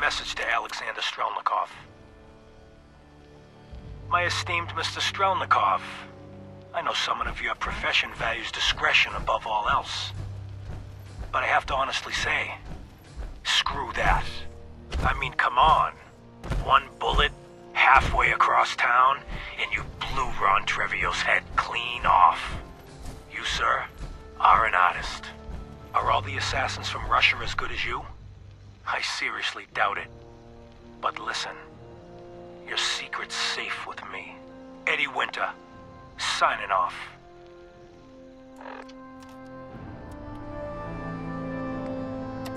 Message to Alexander Strelnikov. My esteemed Mr. Strelnikov, I know someone of your profession values discretion above all else. But I have to honestly say, screw that. I mean, come on. One bullet, halfway across town, and you blew Ron Treviot's head clean off. You, sir, are an artist. Are all the assassins from Russia as good as you? I seriously doubt it. But listen, your secret's safe with me. Eddie Winter, signing off.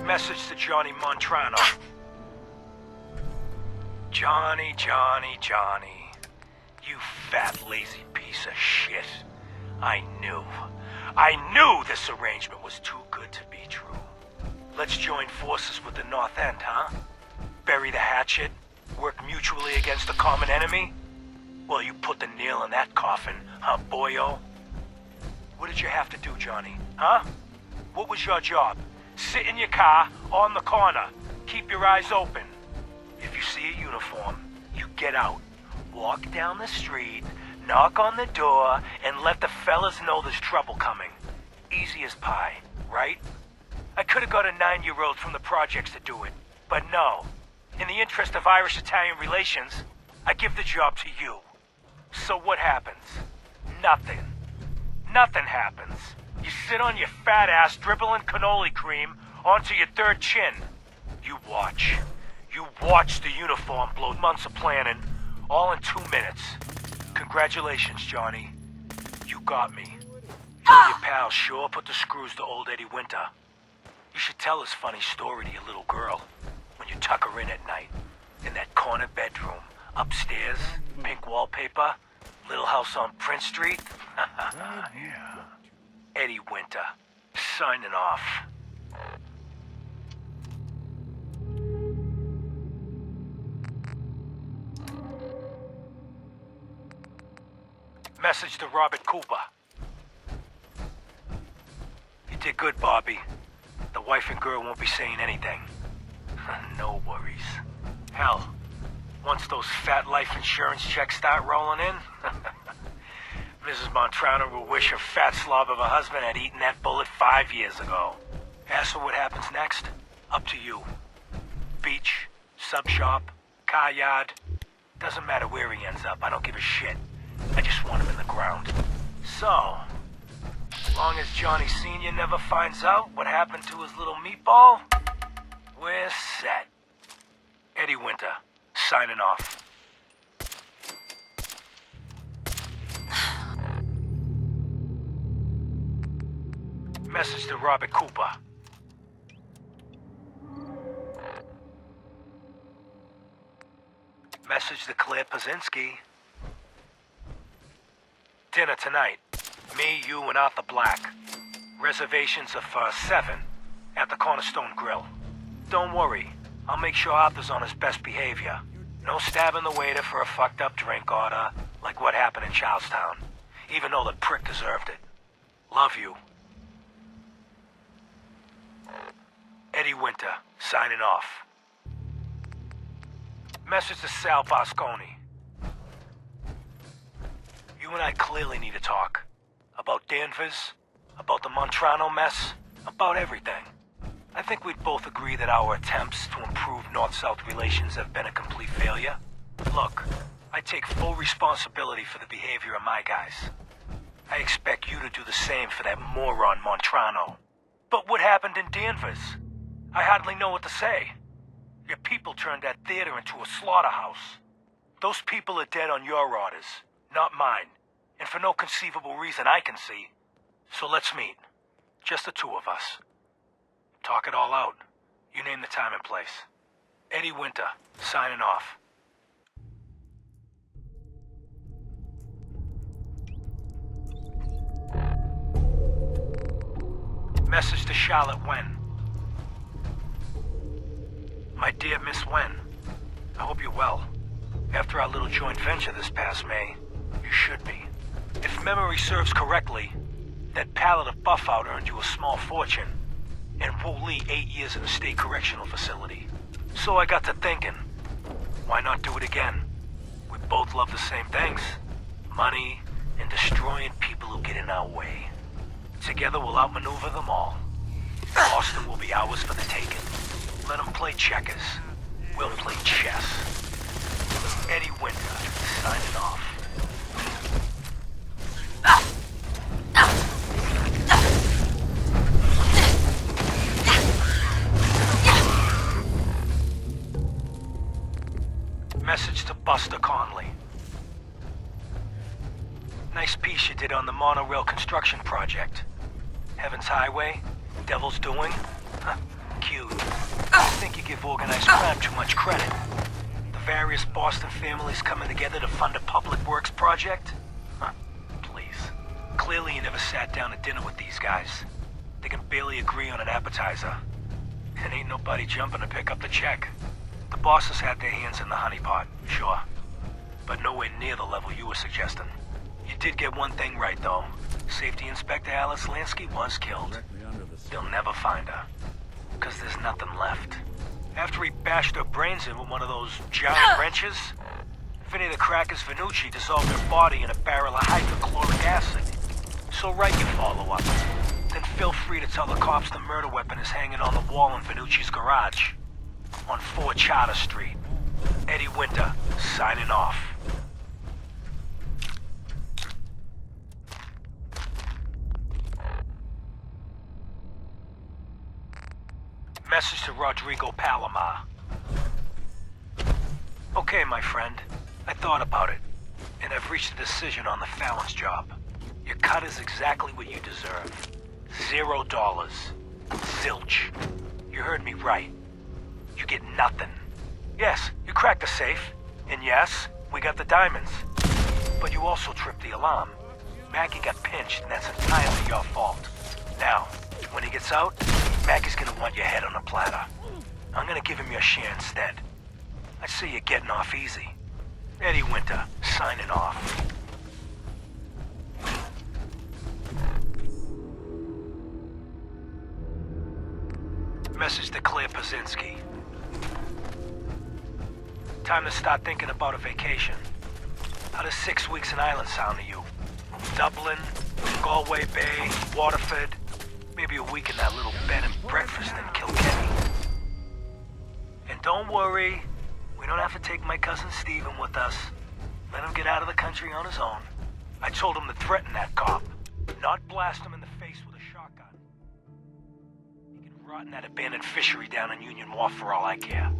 Message to Johnny Montrano. Johnny, you fat, lazy piece of shit. I knew this arrangement was too good to be true. Let's join forces with the North End, huh? Bury the hatchet, work mutually against a common enemy? Well, you put the nail in that coffin, huh, boyo? What did you have to do, Johnny, huh? What was your job? Sit in your car, on the corner. Keep your eyes open. If you see a uniform, you get out. Walk down the street, knock on the door, and let the fellas know there's trouble coming. Easy as pie, right? I could have got a 9-year-old from the projects to do it, but no. In the interest of Irish-Italian relations, I give the job to you. So what happens? Nothing. Nothing happens. You sit on your fat ass dribbling cannoli cream onto your third chin. You watch. You watch the uniform blow months of planning, all in 2 minutes. Congratulations, Johnny. You got me. Your pal sure put the screws to old Eddie Winter. You should tell his funny story to your little girl when you tuck her in at night. In that corner bedroom, upstairs, pink wallpaper, little house on Prince Street. Yeah. Eddie Winter, signing off. Message to Robert Cooper. You did good, Bobby. The wife and girl won't be saying anything. No worries. Hell, once those fat life insurance checks start rolling in, Mrs. Montrano will wish her fat slob of a husband had eaten that bullet 5 years ago. As for what happens next, up to you. Beach, sub shop, car yard. Doesn't matter where he ends up, I don't give a shit. I just want him in the ground. So, as long as Johnny Sr. never finds out what happened to his little meatball, we're set. Eddie Winter, signing off. Message to Robert Cooper. Message to Claire Pazinski. Dinner tonight. Me, you, and Arthur Black. Reservations are for 7 at the Cornerstone Grill. Don't worry, I'll make sure Arthur's on his best behavior. No stabbing the waiter for a fucked up drink order, like what happened in Charlestown. Even though the prick deserved it. Love you. Eddie Winter, signing off. Message to Sal Bosconi. You and I clearly need to talk. About Danvers, about the Montrano mess, about everything. I think we'd both agree that our attempts to improve North-South relations have been a complete failure. Look, I take full responsibility for the behavior of my guys. I expect you to do the same for that moron Montrano. But what happened in Danvers? I hardly know what to say. Your people turned that theater into a slaughterhouse. Those people are dead on your orders, not mine. And for no conceivable reason I can see. So let's meet. Just the two of us. Talk it all out. You name the time and place. Eddie Winter, signing off. Message to Charlotte Wen. My dear Miss Wen, I hope you're well. After our little joint venture this past May, you should be. If memory serves correctly, that pallet of Buffout earned you a small fortune, and Wu Li 8 years in a state correctional facility. So I got to thinking, why not do it again? We both love the same things. Money and destroying people who get in our way. Together we'll outmaneuver them all. Boston will be ours for the taking. Let them play checkers. We'll play chess. Eddie Winter, signing off. Message to Buster Conley. Nice piece you did on the monorail construction project. Heaven's Highway, Devil's Doing. Cute. I think you give organized crime too much credit. The various Boston families coming together to fund a public works project? Please. Clearly you never sat down at dinner with these guys. They can barely agree on an appetizer. And ain't nobody jumping to pick up the check. The bosses had their hands in the honeypot, sure. But nowhere near the level you were suggesting. You did get one thing right, though. Safety Inspector Alice Lansky was killed. They'll never find her. Because there's nothing left. After he bashed her brains in with one of those giant wrenches, Vinny the Cracker's Venucci dissolved her body in a barrel of hydrochloric acid. So write your follow-up. Then feel free to tell the cops the murder weapon is hanging on the wall in Venucci's garage. On 4 Charter Street. Eddie Winter, signing off. Message to Rodrigo Palomar. Okay, my friend. I thought about it, and I've reached a decision on the Fallon's job. Your cut is exactly what you deserve. $0. Zilch. You heard me right. You get nothing. Yes, you cracked the safe, and yes, we got the diamonds. But you also tripped the alarm. Maggie got pinched, and that's entirely your fault. Now, when he gets out, Maggie's gonna want your head on a platter. I'm gonna give him your share instead. I see you getting off easy. Eddie Winter, signing off. Message to Claire Pazinski. Time to start thinking about a vacation. How does 6 weeks in Ireland sound to you? Dublin, Galway Bay, Waterford, maybe a week in that little bed and breakfast in Kilkenny. And don't worry, we don't have to take my cousin Stephen with us. Let him get out of the country on his own. I told him to threaten that cop, not blast him in the face with a shotgun. He can rot in that abandoned fishery down in Union Wharf for all I care.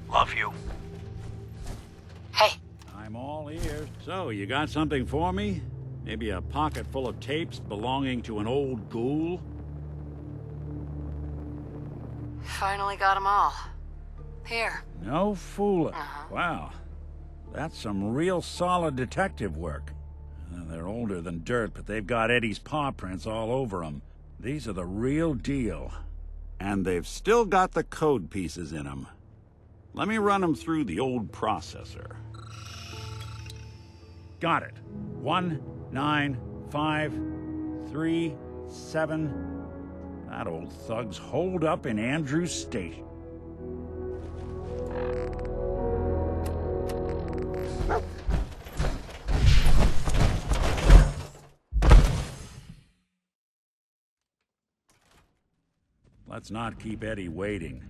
Love you. Hey. I'm all ears. So, you got something for me? Maybe a pocket full of tapes belonging to an old ghoul? Finally got them all. Here. No fooling. Wow. That's some real solid detective work. They're older than dirt, but they've got Eddie's paw prints all over them. These are the real deal. And they've still got the code pieces in them. Let me run them through the old processor. Got it. 19537. That old thug's holed up in Andrews Station. Let's not keep Eddie waiting.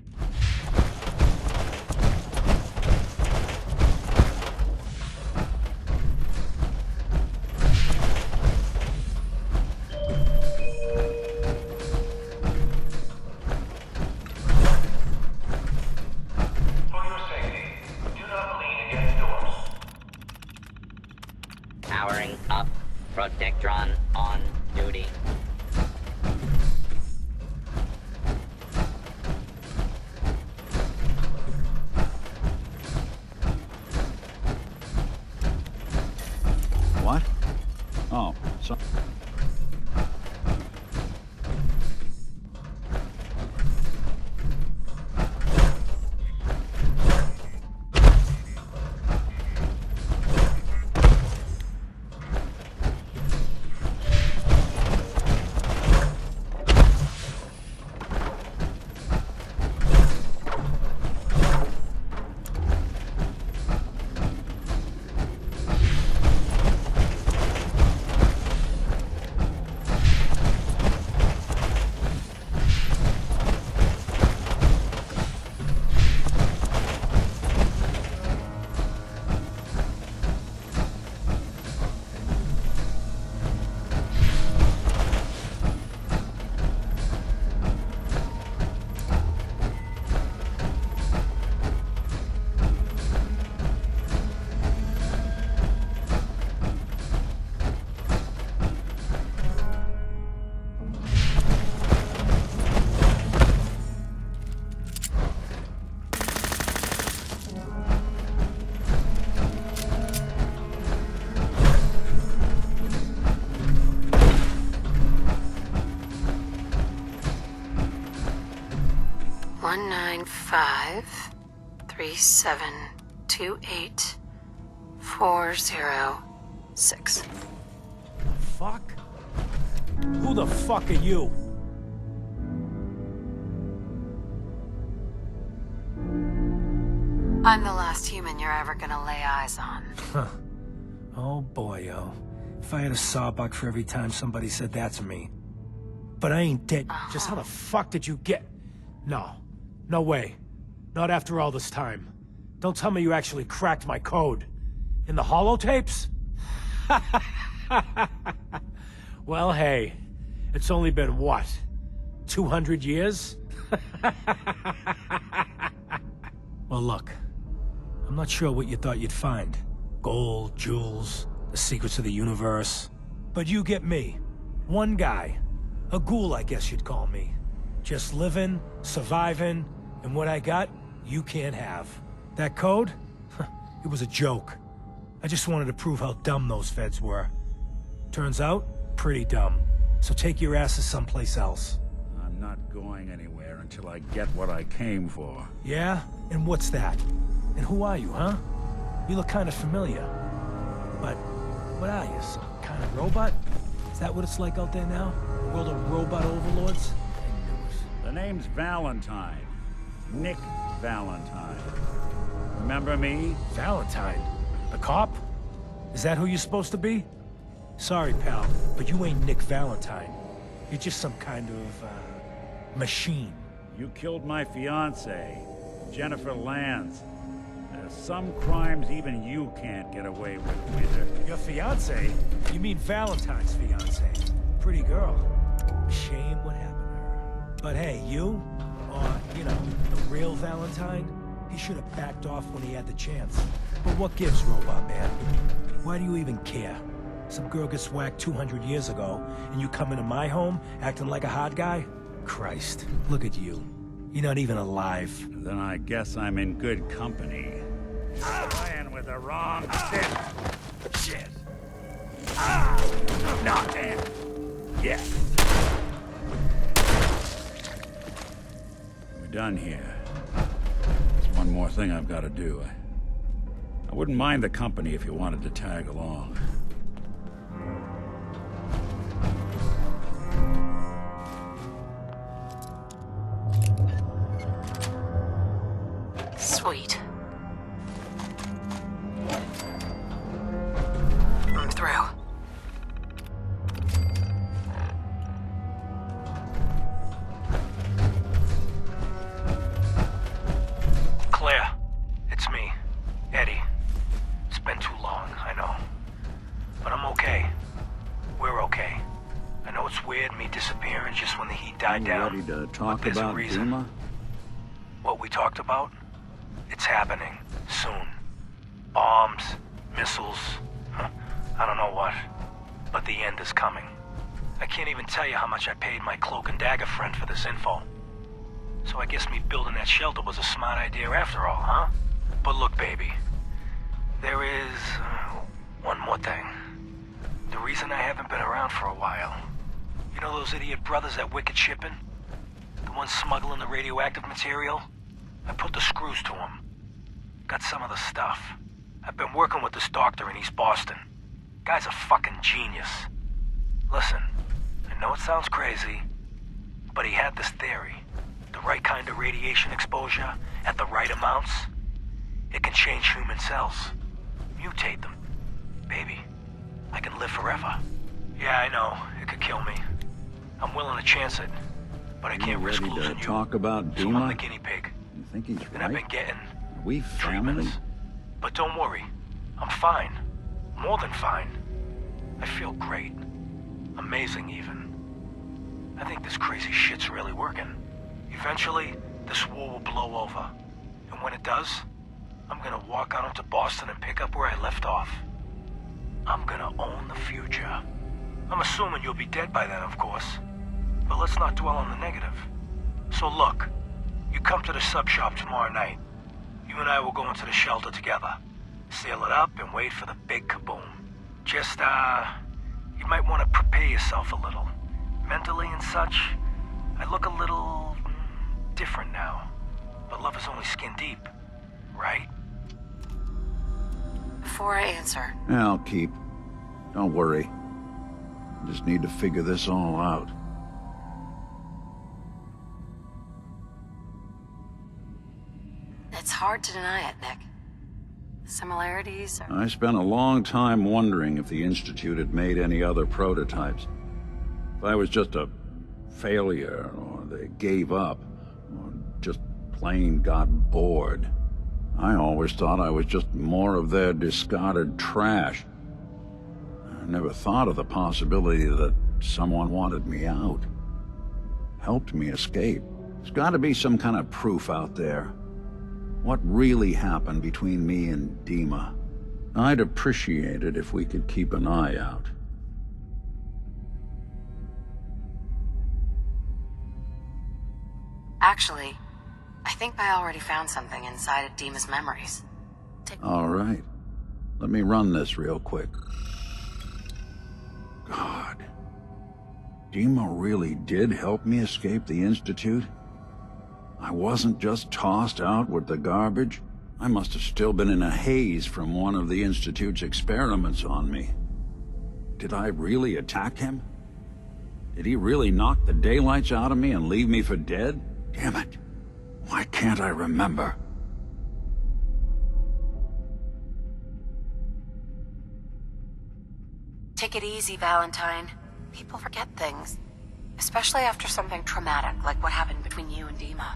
Powering up. Protectron on duty. What? Oh, so... 195-3728-406. Fuck? Who the fuck are you? I'm the last human you're ever gonna lay eyes on. Huh. Oh boy, yo. If I had a sawbuck for every time somebody said that to me. But I ain't dead. Just how the fuck did you get... No. No way. Not after all this time. Don't tell me you actually cracked my code. In the holotapes? Well, hey. It's only been, what? 200 years? Well, look. I'm not sure what you thought you'd find. Gold, jewels, the secrets of the universe. But you get me. One guy. A ghoul, I guess you'd call me. Just living, surviving, and what I got, you can't have. That code? It was a joke. I just wanted to prove how dumb those feds were. Turns out, pretty dumb. So take your asses someplace else. I'm not going anywhere until I get what I came for. Yeah? And what's that? And who are you, huh? You look kind of familiar. But what are you, some kind of robot? Is that what it's like out there now? A world of robot overlords? I knew it. The name's Valentine. Nick Valentine. Remember me? Valentine? The cop? Is that who you're supposed to be? Sorry, pal, but you ain't Nick Valentine. You're just some kind of, machine. You killed my fiancée, Jennifer Lands. There's some crimes even you can't get away with, Wither. Your fiancée? You mean Valentine's fiancée? Pretty girl. Shame what happened to her. But hey, you? Or, you know, the real Valentine? He should have backed off when he had the chance. But what gives, Robot Man? Why do you even care? Some girl gets whacked 200 years ago, and you come into my home acting like a hot guy? Christ, look at you. You're not even alive. Then I guess I'm in good company. Playing with the wrong shit. Shit. Not in. Yes. We're done here. There's one more thing I've got to do. I wouldn't mind the company if you wanted to tag along. Sweet. I'm through. Claire, it's me, Eddie. It's been too long, I know. But I'm okay. We're okay. I know it's weird, me disappearing just when the heat died down. Ready to talk but there's a about reason. Duma? What we talked about? It's happening. Soon. Bombs, missiles, I don't know what. But the end is coming. I can't even tell you how much I paid my cloak and dagger friend for this info. So I guess me building that shelter was a smart idea after all, huh? But look, baby. There is... one more thing. The reason I haven't been around for a while. You know those idiot brothers at Wicked Shipping? The ones smuggling the radioactive material? I put the screws to them. Got some of the stuff. I've been working with this doctor in East Boston. Guy's a fucking genius. Listen, I know it sounds crazy, but he had this theory. The right kind of radiation exposure, at the right amounts, it can change human cells. Mutate them. Baby, I can live forever. Yeah, I know, it could kill me. I'm willing to chance it, but I can't risk losing you. Ready to talk about So I'm Duma? the guinea pig. You think he's And I've been right? getting Are we family? treatments. But don't worry, I'm fine. More than fine. I feel great. Amazing, even. I think this crazy shit's really working. Eventually, this war will blow over. And when it does, I'm gonna walk out into Boston and pick up where I left off. I'm gonna own the future. I'm assuming you'll be dead by then, of course. But let's not dwell on the negative. So look, you come to the sub shop tomorrow night. You and I will go into the shelter together. Seal it up and wait for the big kaboom. Just, you might want to prepare yourself a little. Mentally and such, I look a little different now. But love is only skin deep, right? Before I answer, Yeah, I'll keep. Don't worry. I just need to figure this all out. it's hard to deny it, Nick. Similarities are... I spent a long time wondering if the Institute had made any other prototypes. If I was just a failure, or they gave up, or just plain got bored. I always thought I was just more of their discarded trash. I never thought of the possibility that someone wanted me out. Helped me escape. There's got to be some kind of proof out there. What really happened between me and Dima? I'd appreciate it if we could keep an eye out. Actually, I think I already found something inside of Dima's memories. All right. Let me run this real quick. God. Dima really did help me escape the Institute? I wasn't just tossed out with the garbage. I must have still been in a haze from one of the Institute's experiments on me. Did I really attack him? Did he really knock the daylights out of me and leave me for dead? Damn it. Why can't I remember? Take it easy, Valentine. People forget things. Especially after something traumatic, like what happened between you and Dima.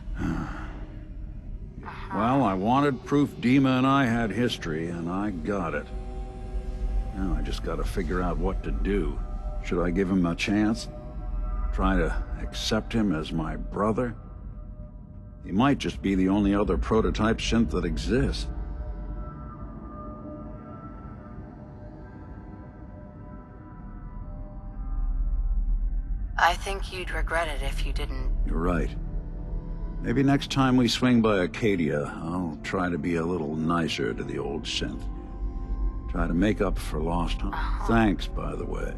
Well, I wanted proof Dima and I had history, and I got it. Now I just gotta figure out what to do. Should I give him a chance? Try to accept him as my brother? He might just be the only other prototype synth that exists. I think you'd regret it if you didn't. You're right. Maybe next time we swing by Acadia, I'll try to be a little nicer to the old synth. Try to make up for lost time. Thanks, by the way.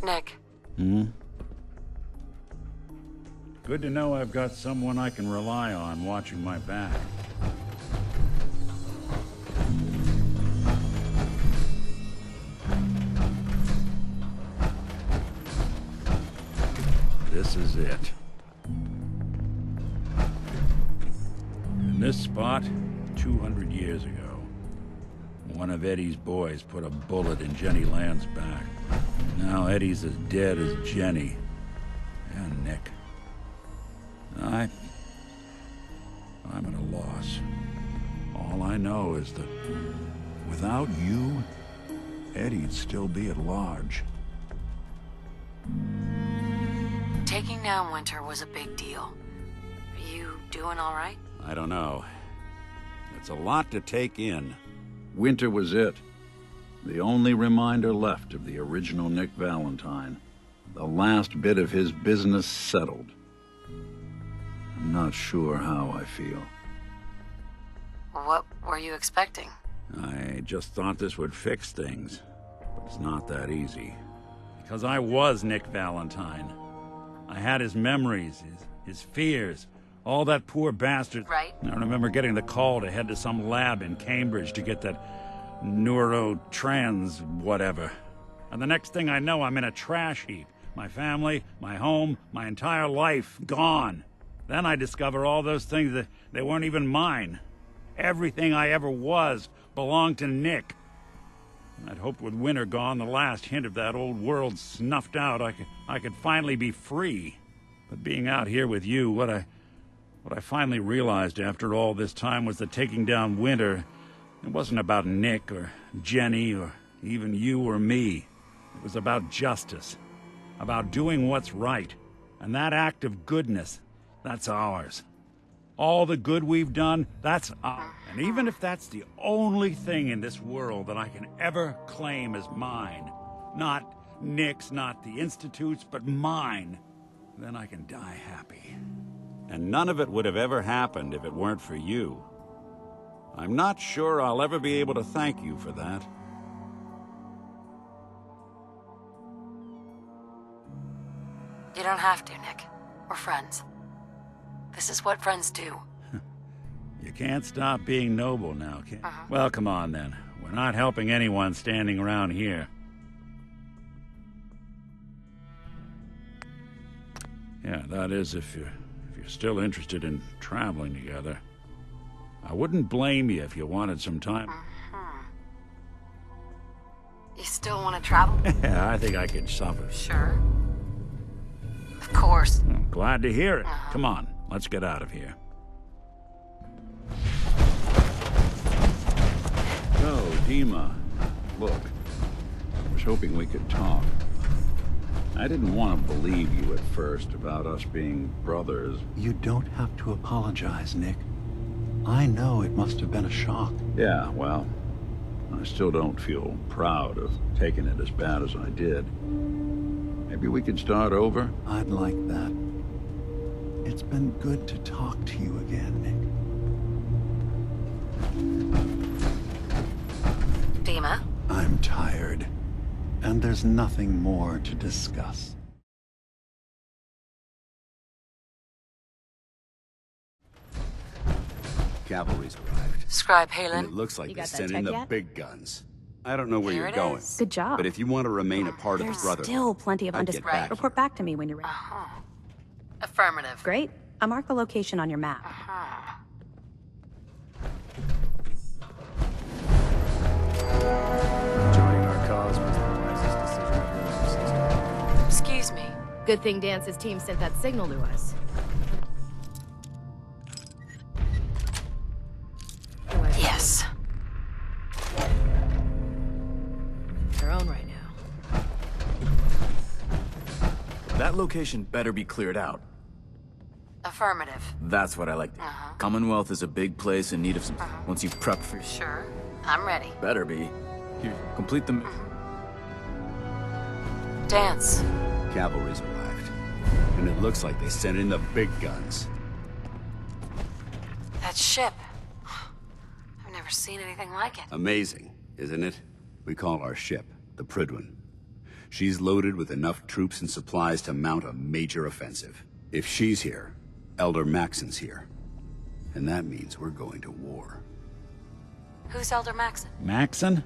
Nick. Good to know I've got someone I can rely on watching my back. This is it. In this spot, 200 years ago, one of Eddie's boys put a bullet in Jenny Land's back. Now Eddie's as dead as Jenny. And Nick. I'm at a loss. All I know is that without you, Eddie'd still be at large. Taking down Winter was a big deal. Are you doing all right? I don't know. It's a lot to take in. Winter was it. The only reminder left of the original Nick Valentine. The last bit of his business settled. I'm not sure how I feel. What were you expecting? I just thought this would fix things. But it's not that easy. Because I was Nick Valentine. I had his memories, his fears, all that poor bastard. Right. I remember getting the call to head to some lab in Cambridge to get that neurotrans whatever. And the next thing I know, I'm in a trash heap. My family, my home, my entire life gone. Then I discover all those things that they weren't even mine. Everything I ever was belonged to Nick. I'd hoped with Winter gone, the last hint of that old world snuffed out, I could finally be free. But being out here with you, what I finally realized after all this time was that taking down Winter, it wasn't about Nick or Jenny or even you or me. It was about justice, about doing what's right. And that act of goodness, that's ours. All the good we've done, that's ours. And even if that's the only thing in this world that I can ever claim as mine, not Nick's, not the Institute's, but mine, then I can die happy. And none of it would have ever happened if it weren't for you. I'm not sure I'll ever be able to thank you for that. You don't have to, Nick. We're friends. This is what friends do. You can't stop being noble now, can you? Well, come on then. We're not helping anyone standing around here. Yeah, that is if you're still interested in traveling together. I wouldn't blame you if you wanted some time. You still want to travel? Yeah, I think I could suffer. Sure. Of course. Well, glad to hear it. Come on, let's get out of here. So, Dima, look, I was hoping we could talk. I didn't want to believe you at first about us being brothers. You don't have to apologize, Nick. I know it must have been a shock. Yeah, well, I still don't feel proud of taking it as bad as I did. Maybe we could start over? I'd like that. It's been good to talk to you again, Nick. Dima? I'm tired, and there's nothing more to discuss. Cavalry's arrived. Scribe And it Halen? looks like You they got that sent in tech the yet? big guns. I don't know where Here you're it going. is. Good job. But if you want to remain a part of There's the Brotherhood, still plenty of I'd get undiscovered. back Report here. back to me when you're ready. Affirmative. Great. I marked the location on your map. Joining our cause was the wisest decision of your life, sister. Excuse me. Good thing Dance's team sent that signal to us. Yes. Their own right now. That location better be cleared out. Affirmative. That's what I like. Commonwealth is a big place in need of some... Once you prep for... Sure. I'm ready. Better be. Here, complete the... Dance. Cavalry's arrived. And it looks like they sent in the big guns. That ship. I've never seen anything like it. Amazing, isn't it? We call our ship the Prydwen. She's loaded with enough troops and supplies to mount a major offensive. If she's here, Elder Maxon's here. And that means we're going to war. Who's Elder Maxon? Maxon?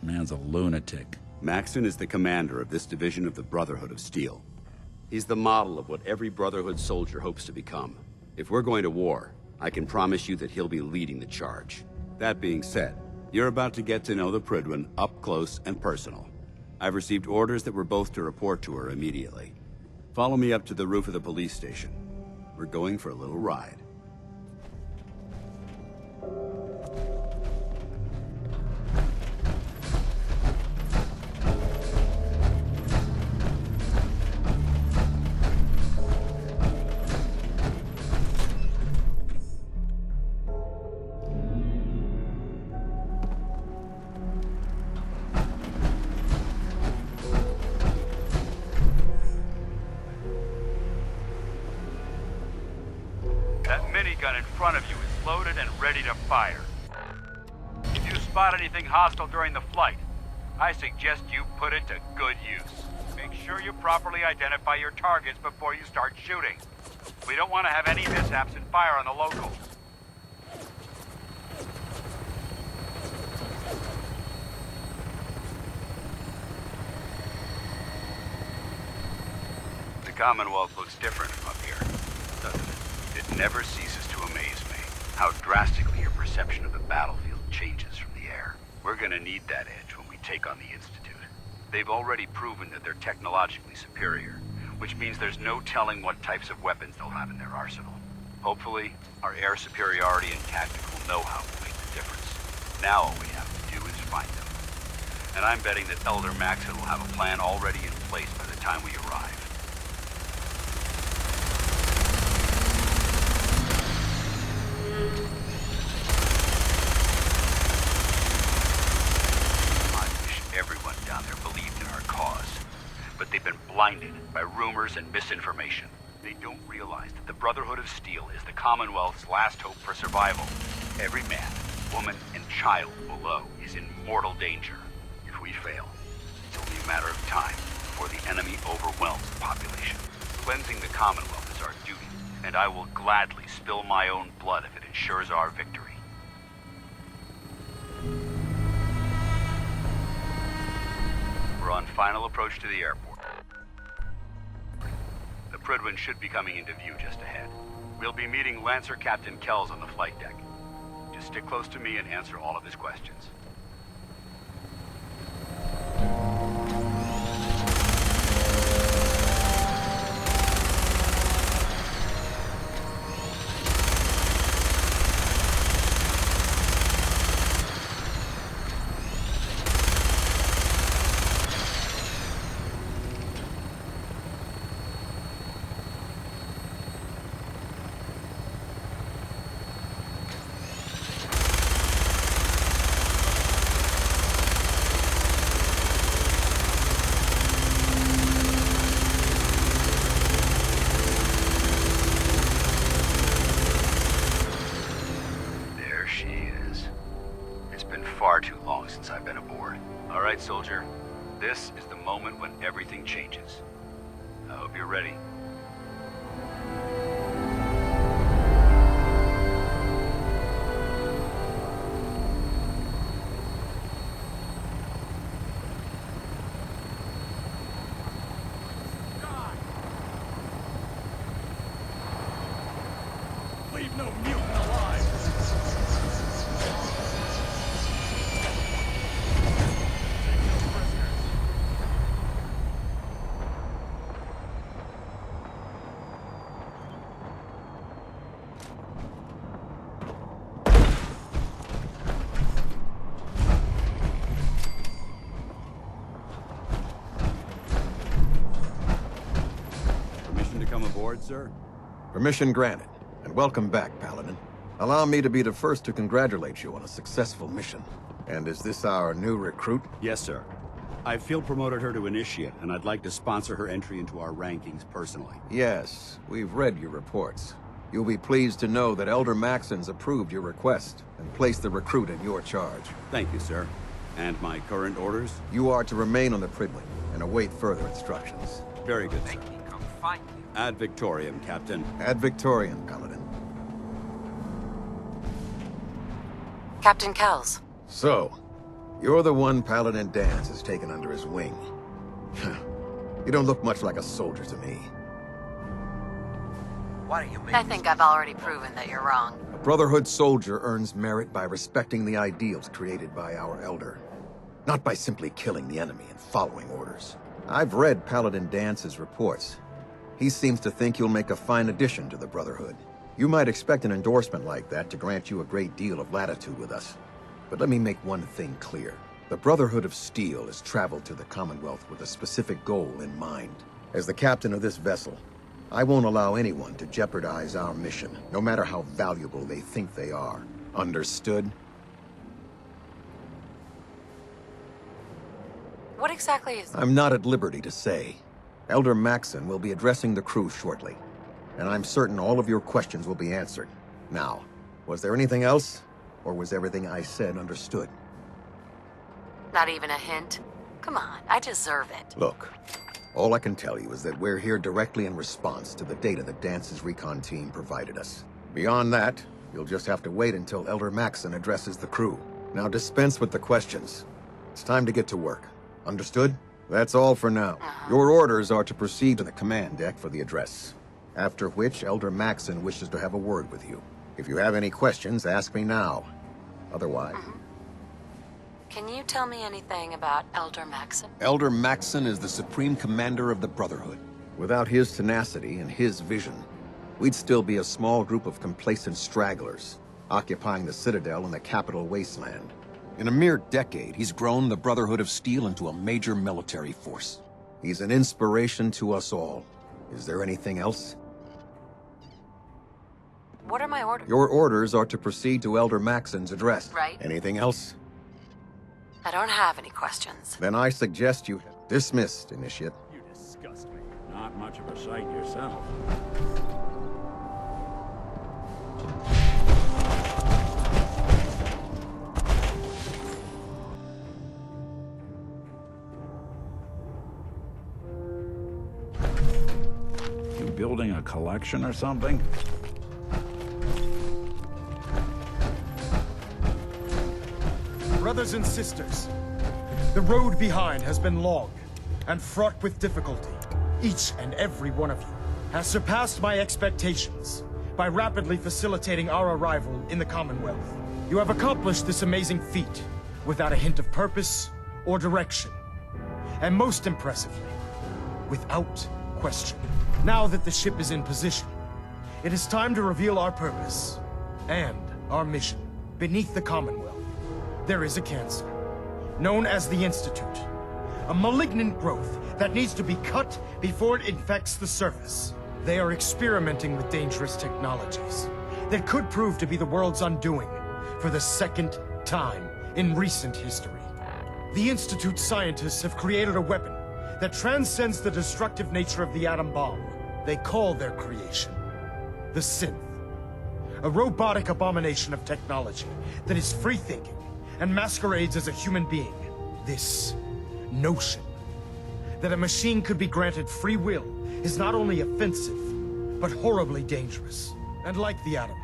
Man's a lunatic. Maxon is the commander of this division of the Brotherhood of Steel. He's the model of what every Brotherhood soldier hopes to become. If we're going to war, I can promise you that he'll be leading the charge. That being said, you're about to get to know the Prydwen up close and personal. I've received orders that we're both to report to her immediately. Follow me up to the roof of the police station. We're going for a little ride. That minigun in front of you is loaded and ready to fire. If you spot anything hostile during the flight, I suggest you put it to good use. Make sure you properly identify your targets before you start shooting. We don't want to have any mishaps and fire on the locals. The Commonwealth looks different from up here, doesn't it? It never ceases to amaze me how drastically your perception of the battlefield changes from the air. We're gonna need that edge when we take on the Institute. They've already proven that they're technologically superior, which means there's no telling what types of weapons they'll have in their arsenal. Hopefully, our air superiority and tactical know-how will make the difference. Now all we have to do is find them. And I'm betting that Elder Maxon will have a plan already in place by the time we arrive. I wish everyone down there believed in our cause. But they've been blinded by rumors and misinformation. They don't realize that the Brotherhood of Steel is the Commonwealth's last hope for survival. Every man, woman, and child below is in mortal danger. If we fail, it's only a matter of time before the enemy overwhelms the population. Cleansing the Commonwealth is our duty, and I will gladly spill my own blood if it ensures our victory. We're on final approach to the airport. The Prydwen should be coming into view just ahead. We'll be meeting Lancer Captain Kells on the flight deck. Just stick close to me and answer all of his questions. Far too long since I've been aboard. All right, soldier. This is the moment when everything changes. I hope you're ready. Leave no mutant alive! Come aboard, sir? Permission granted, and welcome back, Paladin. Allow me to be the first to congratulate you on a successful mission. And is this our new recruit? Yes, sir. I field promoted her to Initiate, and I'd like to sponsor her entry into our rankings personally. Yes, we've read your reports. You'll be pleased to know that Elder Maxon's approved your request and placed the recruit in your charge. Thank you, sir. And my current orders? You are to remain on the Prydwen and await further instructions. Very good, sir. Ad Victoriam, Captain. Ad Victoriam, Paladin. Captain Kells. So, you're the one Paladin Danse has taken under his wing. You don't look much like a soldier to me. Why don't you make I think I've already proven that you're wrong. A Brotherhood soldier earns merit by respecting the ideals created by our Elder, not by simply killing the enemy and following orders. I've read Paladin Dance's reports. He seems to think you'll make a fine addition to the Brotherhood. You might expect an endorsement like that to grant you a great deal of latitude with us. But let me make one thing clear. The Brotherhood of Steel has traveled to the Commonwealth with a specific goal in mind. As the captain of this vessel, I won't allow anyone to jeopardize our mission, no matter how valuable they think they are. Understood? What exactly is... I'm not at liberty to say. Elder Maxon will be addressing the crew shortly, and I'm certain all of your questions will be answered. Now, was there anything else, or was everything I said understood? Not even a hint? Come on, I deserve it. Look, all I can tell you is that we're here directly in response to the data that Dance's recon team provided us. Beyond that, you'll just have to wait until Elder Maxon addresses the crew. Now dispense with the questions. It's time to get to work. Understood? That's all for now. Your orders are to proceed to the command deck for the address. After which, Elder Maxon wishes to have a word with you. If you have any questions, ask me now. Otherwise... Can you tell me anything about Elder Maxon? Elder Maxon is the Supreme Commander of the Brotherhood. Without his tenacity and his vision, we'd still be a small group of complacent stragglers, occupying the Citadel in the capital wasteland. In a mere decade, he's grown the Brotherhood of Steel into a major military force. He's an inspiration to us all. Is there anything else? What are my orders? Your orders are to proceed to Elder Maxon's address. Right. Anything else? I don't have any questions. Then I suggest you... Dismissed, Initiate. You disgust me. Not much of a sight yourself. building a collection or something? Brothers and sisters, the road behind has been long and fraught with difficulty. Each and every one of you has surpassed my expectations by rapidly facilitating our arrival in the Commonwealth. You have accomplished this amazing feat without a hint of purpose or direction. And most impressively, without question. Now that the ship is in position, it is time to reveal our purpose and our mission. Beneath the Commonwealth, there is a cancer, known as the Institute. A malignant growth that needs to be cut before it infects the surface. They are experimenting with dangerous technologies that could prove to be the world's undoing for the second time in recent history. The Institute's scientists have created a weapon that transcends the destructive nature of the atom bomb. They call their creation the Synth. A robotic abomination of technology that is free-thinking and masquerades as a human being. This notion that a machine could be granted free will is not only offensive, but horribly dangerous. And like the atom,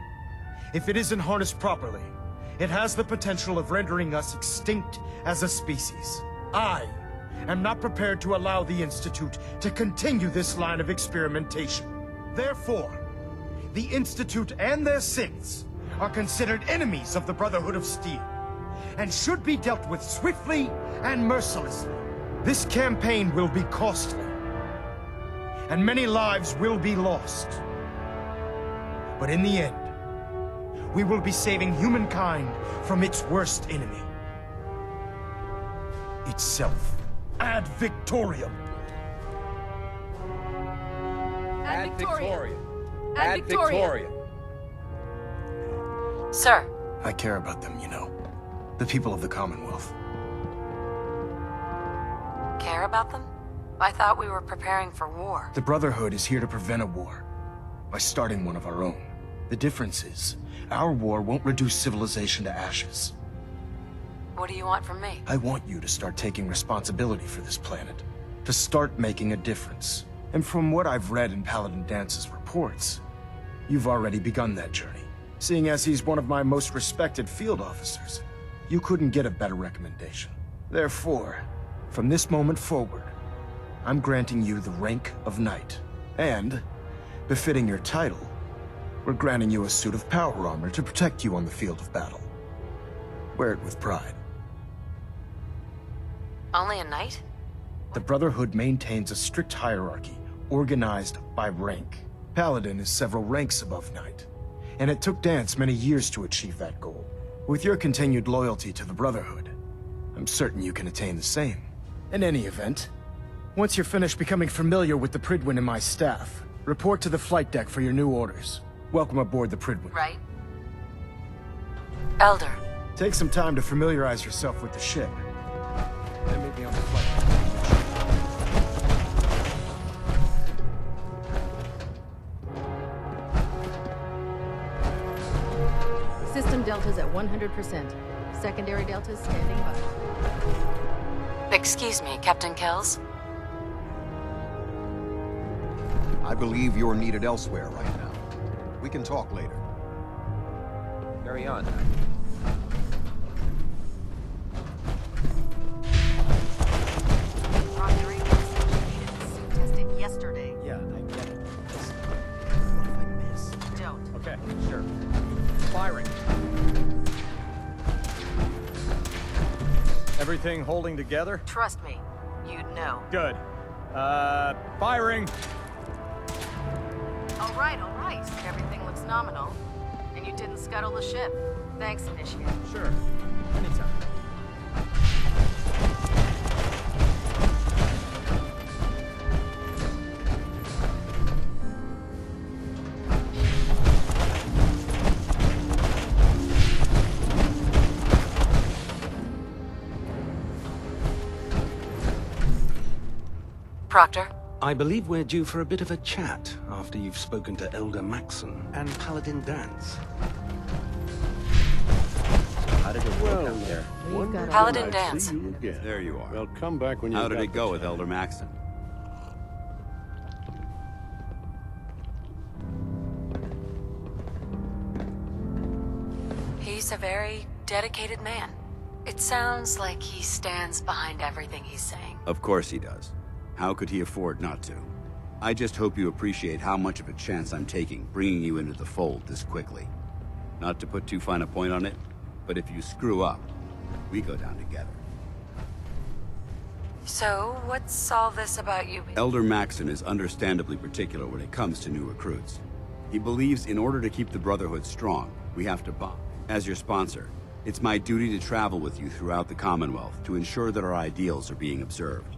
if it isn't harnessed properly, it has the potential of rendering us extinct as a species. I am not prepared to allow the Institute to continue this line of experimentation. Therefore, the Institute and their synths are considered enemies of the Brotherhood of Steel, and should be dealt with swiftly and mercilessly. This campaign will be costly, and many lives will be lost. But in the end, we will be saving humankind from its worst enemy. Itself. Ad Victoriam. Ad Victoria. Ad Victoria. Sir. I care about them, you know. The people of the Commonwealth. Care about them? I thought we were preparing for war. The Brotherhood is here to prevent a war by starting one of our own. The difference is, our war won't reduce civilization to ashes. What do you want from me? I want you to start taking responsibility for this planet. To start making a difference. And from what I've read in Paladin Dance's reports, you've already begun that journey. Seeing as he's one of my most respected field officers, you couldn't get a better recommendation. Therefore, from this moment forward, I'm granting you the rank of Knight. And, befitting your title, we're granting you a suit of power armor to protect you on the field of battle. Wear it with pride. Only a knight? The Brotherhood maintains a strict hierarchy, organized by rank. Paladin is several ranks above Knight, and it took Dance many years to achieve that goal. With your continued loyalty to the Brotherhood, I'm certain you can attain the same. In any event, once you're finished becoming familiar with the Pridwin and my staff, report to the flight deck for your new orders. Welcome aboard the Pridwin. Right. Elder. Take some time to familiarize yourself with the ship. Then meet me on the flight deck. System deltas at 100%. Secondary deltas standing by. Excuse me, Captain Kells? I believe you're needed elsewhere right now. We can talk later. Carry on. Tested yesterday. Yeah, I get it. What if I miss? Don't. Okay, sure. Firing. Everything holding together? Trust me, you'd know. Good. Firing. All right. Everything looks nominal. And you didn't scuttle the ship. Thanks, Initiate. Sure. Anytime. Proctor? I believe we're due for a bit of a chat after you've spoken to Elder Maxon and Paladin Dance. How did it work out there? Paladin Dance. There you are. Well, come back when you How did it go with Elder Maxon? a very dedicated man. It sounds like he stands behind everything he's saying. Of course he does. How could he afford not to? I just hope you appreciate how much of a chance I'm taking, bringing you into the fold this quickly. Not to put too fine a point on it, but if you screw up, we go down together. So, what's all this about you? Elder Maxon is understandably particular when it comes to new recruits. He believes in order to keep the Brotherhood strong, we have to bond. As your sponsor, it's my duty to travel with you throughout the Commonwealth to ensure that our ideals are being observed.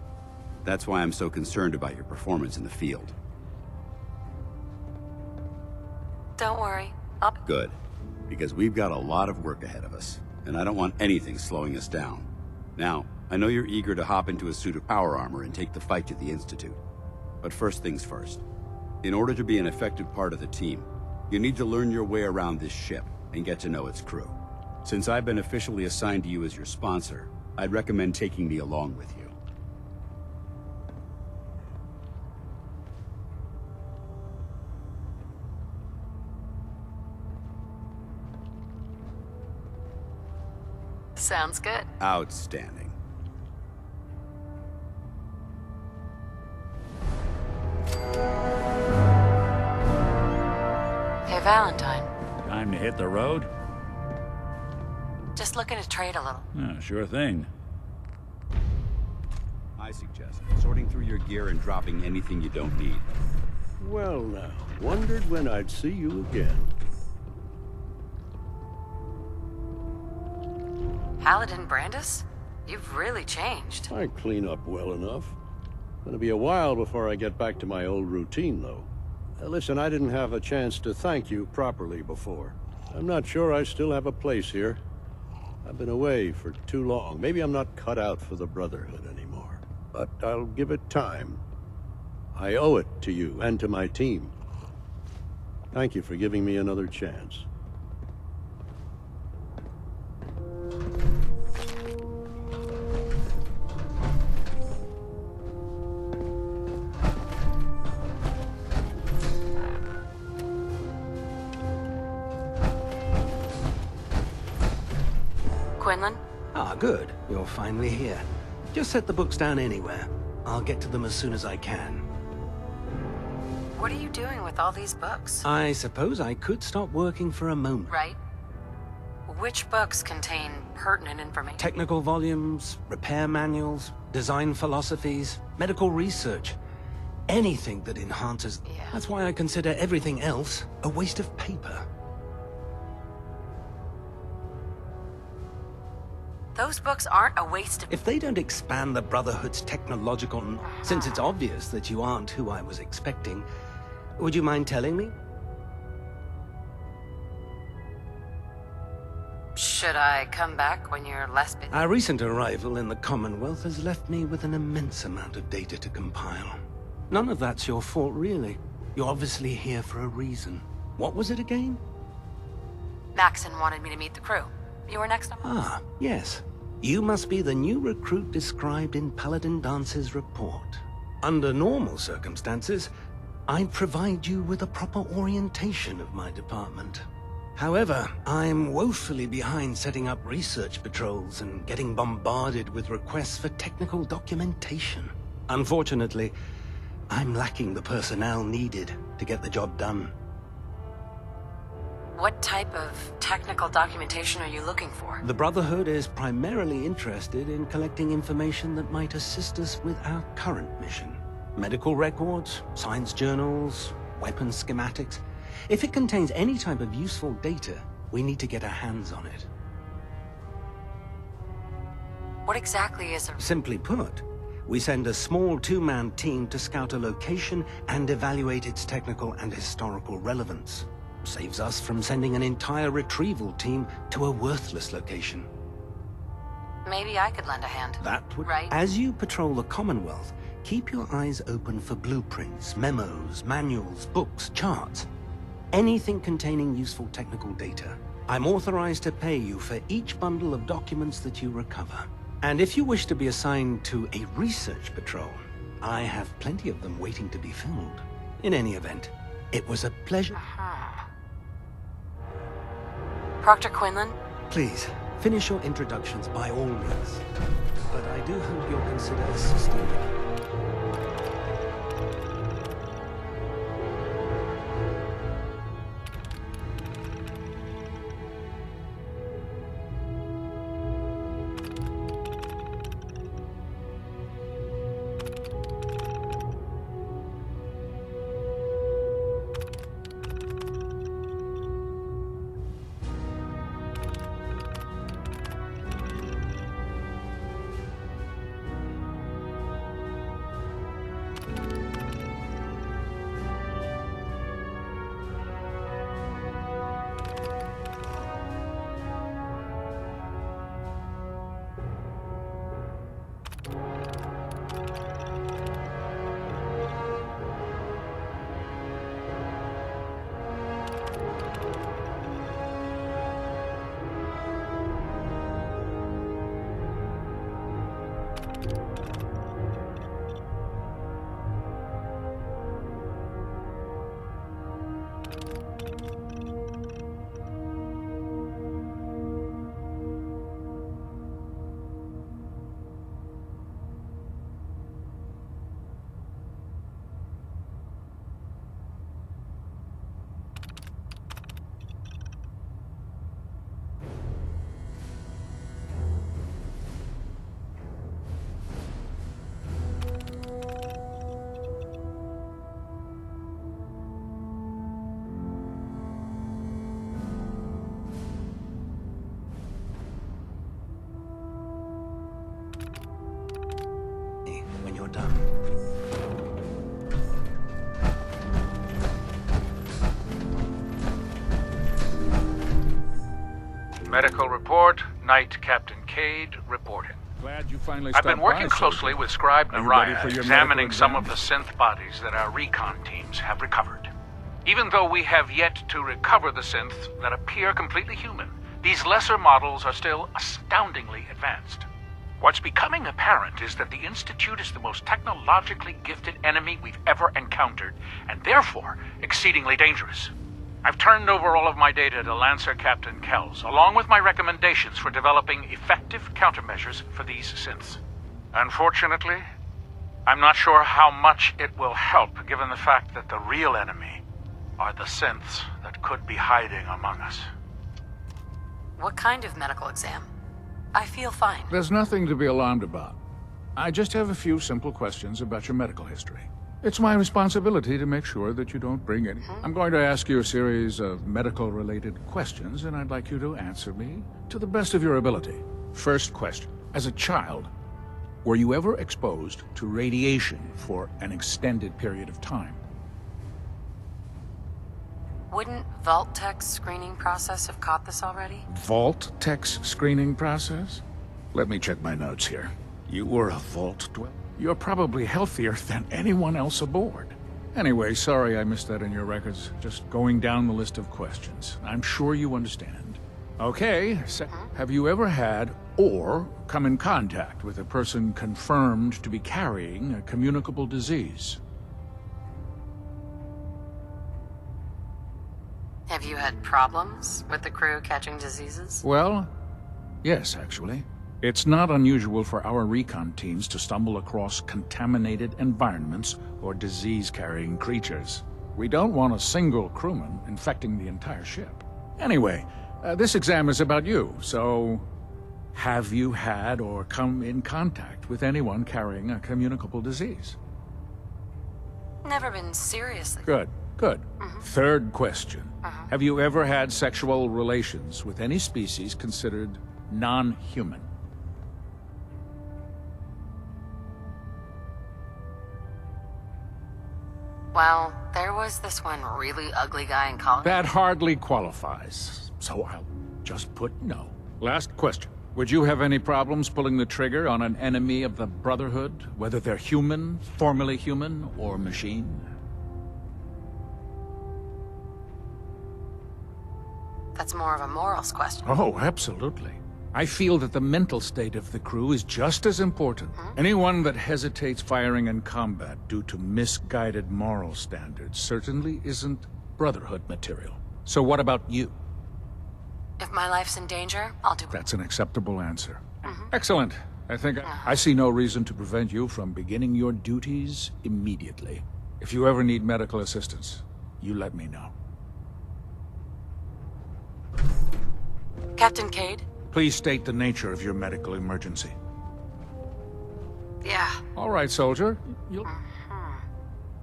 That's why I'm so concerned about your performance in the field. Don't worry. Good. Because we've got a lot of work ahead of us, and I don't want anything slowing us down. Now, I know you're eager to hop into a suit of power armor and take the fight to the Institute. But first things first. In order to be an effective part of the team, you need to learn your way around this ship and get to know its crew. Since I've been officially assigned to you as your sponsor, I'd recommend taking me along with you. Sounds good. Outstanding. Hey, Valentine. Time to hit the road? Just looking to trade a little. Yeah, sure thing. I suggest sorting through your gear and dropping anything you don't need. Well now, wondered when I'd see you again. Paladin Brandis? You've really changed. I clean up well enough. Gonna be a while before I get back to my old routine, though. Listen, I didn't have a chance to thank you properly before. I'm not sure I still have a place here. I've been away for too long. Maybe I'm not cut out for the Brotherhood anymore. But I'll give it time. I owe it to you and to my team. Thank you for giving me another chance. Quinlan? Ah, good. You're finally here. Just set the books down anywhere. I'll get to them as soon as I can. What are you doing with all these books? I suppose I could stop working for a moment. Right. Which books contain pertinent information? Technical volumes, repair manuals, design philosophies, medical research. Anything that enhances... Yeah. That's why I consider everything else a waste of paper. Those books aren't a waste of... If they don't expand the Brotherhood's technological... Since it's obvious that you aren't who I was expecting, would you mind telling me? Should I come back when you're less busy? Our recent arrival in the Commonwealth has left me with an immense amount of data to compile. None of that's your fault, really. You're obviously here for a reason. What was it again? Maxon wanted me to meet the crew. You were next on... Ah, yes. You must be the new recruit described in Paladin Dance's report. Under normal circumstances, I'd provide you with a proper orientation of my department. However, I'm woefully behind setting up research patrols and getting bombarded with requests for technical documentation. Unfortunately, I'm lacking the personnel needed to get the job done. What type of technical documentation are you looking for? The Brotherhood is primarily interested in collecting information that might assist us with our current mission. Medical records, science journals, weapons schematics. If it contains any type of useful data, we need to get our hands on it. What exactly is a... Simply put, we send a small two-man team to scout a location and evaluate its technical and historical relevance. Saves us from sending an entire retrieval team to a worthless location. Maybe I could lend a hand. That would... Right. As you patrol the Commonwealth, keep your eyes open for blueprints, memos, manuals, books, charts. Anything containing useful technical data. I'm authorized to pay you for each bundle of documents that you recover. And if you wish to be assigned to a research patrol, I have plenty of them waiting to be filled. In any event, it was a pleasure. Proctor Quinlan, Please, finish your introductions by all means. But I do hope you'll consider assisting me. When you're done. Medical report, Night Captain Cade reporting. Glad you finally I've been stopped working by, closely soldier. with Scribe Are you ready Naraya, for your examining medical some of exam? the synth bodies that our recon teams have recovered. Even though we have yet to recover the synths that appear completely human, these lesser models are still astoundingly advanced. What's becoming apparent is that the Institute is the most technologically gifted enemy we've ever encountered, and therefore exceedingly dangerous. I've turned over all of my data to Lancer Captain Kells, along with my recommendations for developing effective countermeasures for these synths. Unfortunately, I'm not sure how much it will help, given the fact that the real enemy are the synths that could be hiding among us. What kind of medical exam? I feel fine. There's nothing to be alarmed about. I just have a few simple questions about your medical history. It's my responsibility to make sure that you don't bring any. I'm going to ask you a series of medical-related questions, and I'd like you to answer me to the best of your ability. First question. As a child, were you ever exposed to radiation for an extended period of time? Wouldn't Vault-Tech's screening process have caught this already? Vault-Tech's screening process? Let me check my notes here. You were a Vault dweller? You're probably healthier than anyone else aboard. Anyway, sorry I missed that in your records. Just going down the list of questions. I'm sure you understand. Okay, have you ever had or come in contact with a person confirmed to be carrying a communicable disease? Have you had problems with the crew catching diseases? Well, yes, actually. It's not unusual for our recon teams to stumble across contaminated environments or disease-carrying creatures. We don't want a single crewman infecting the entire ship. Anyway, this exam is about you, so have you had or come in contact with anyone carrying a communicable disease? Never been seriously. Good, good. Third question. Have you ever had sexual relations with any species considered non-human? Well, there was this one really ugly guy in college. That hardly qualifies, so I'll just put no. Last question. Would you have any problems pulling the trigger on an enemy of the Brotherhood, whether they're human, formerly human, or machine? That's more of a morals question. Oh, absolutely. I feel that the mental state of the crew is just as important. Anyone that hesitates firing in combat due to misguided moral standards certainly isn't Brotherhood material. So what about you? If my life's in danger, I'll do it. That's an acceptable answer. Excellent. I think I see no reason to prevent you from beginning your duties immediately. If you ever need medical assistance, you let me know. Captain Cade? Please state the nature of your medical emergency. Yeah. All right, soldier. You'll...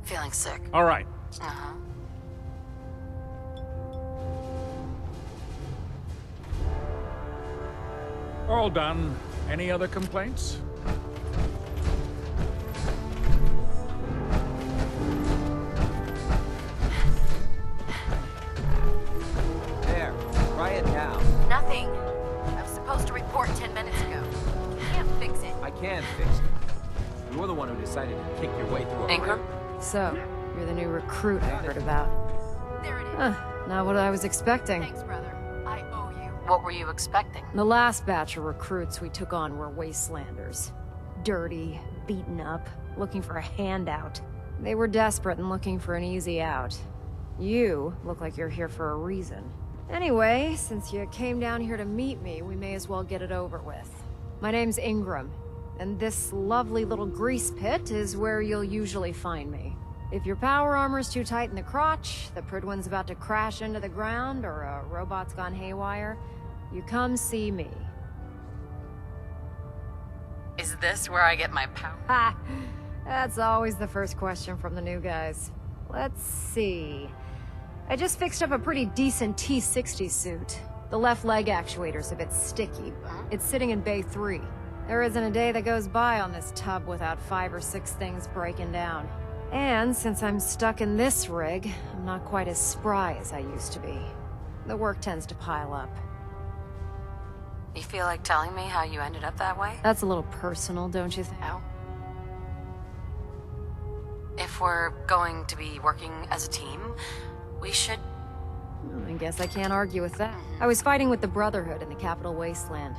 Feeling sick. All right. Uh-huh. All done. Any other complaints? There. Try it now. Nothing. I was supposed to report 10 minutes ago. You can't fix it. I can fix it. You're the one who decided to kick your way through a... Ingram? So, you're the new recruit I heard about. There it is. Not what I was expecting. Thanks, brother. I owe you. What were you expecting? The last batch of recruits we took on were wastelanders. Dirty, beaten up, looking for a handout. They were desperate and looking for an easy out. You look like you're here for a reason. Anyway, since you came down here to meet me, we may as well get it over with. My name's Ingram, and this lovely little grease pit is where you'll usually find me. If your power armor's too tight in the crotch, the Pridwin's about to crash into the ground, or a robot's gone haywire, you come see me. Is this where I get my power? Ha! That's always the first question from the new guys. Let's see. I just fixed up a pretty decent T-60 suit. The left leg actuator's a bit sticky, but it's sitting in Bay 3. There isn't a day that goes by on this tub without 5 or 6 things breaking down. And since I'm stuck in this rig, I'm not quite as spry as I used to be. The work tends to pile up. You feel like telling me how you ended up that way? That's a little personal, don't you think? No. If we're going to be working as a team, we should... I guess I can't argue with that. I was fighting with the Brotherhood in the Capital Wasteland.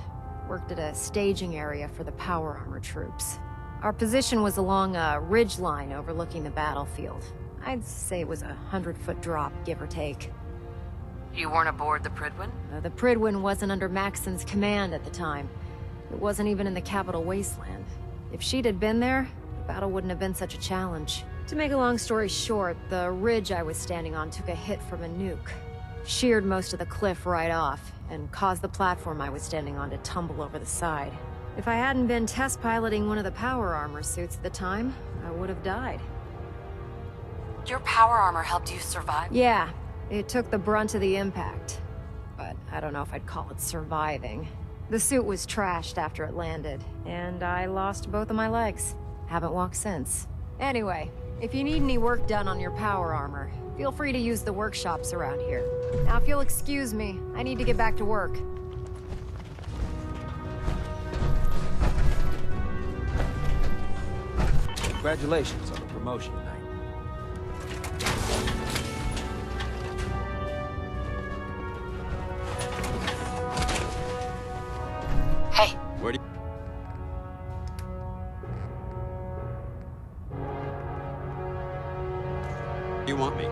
Worked at a staging area for the power armor troops. Our position was along a ridge line overlooking the battlefield. I'd say it was a 100-foot drop, give or take. You weren't aboard the Pridwin? The Pridwin wasn't under Maxon's command at the time. It wasn't even in the Capital Wasteland. If she'd had been there, the battle wouldn't have been such a challenge. To make a long story short, the ridge I was standing on took a hit from a nuke. Sheared most of the cliff right off, and caused the platform I was standing on to tumble over the side. If I hadn't been test piloting one of the power armor suits at the time, I would have died. Your power armor helped you survive? Yeah, it took the brunt of the impact. But I don't know if I'd call it surviving. The suit was trashed after it landed, and I lost both of my legs. Haven't walked since. Anyway, if you need any work done on your power armor, feel free to use the workshops around here. Now, if you'll excuse me, I need to get back to work. Congratulations on the promotion tonight. Hey. Where do you want me?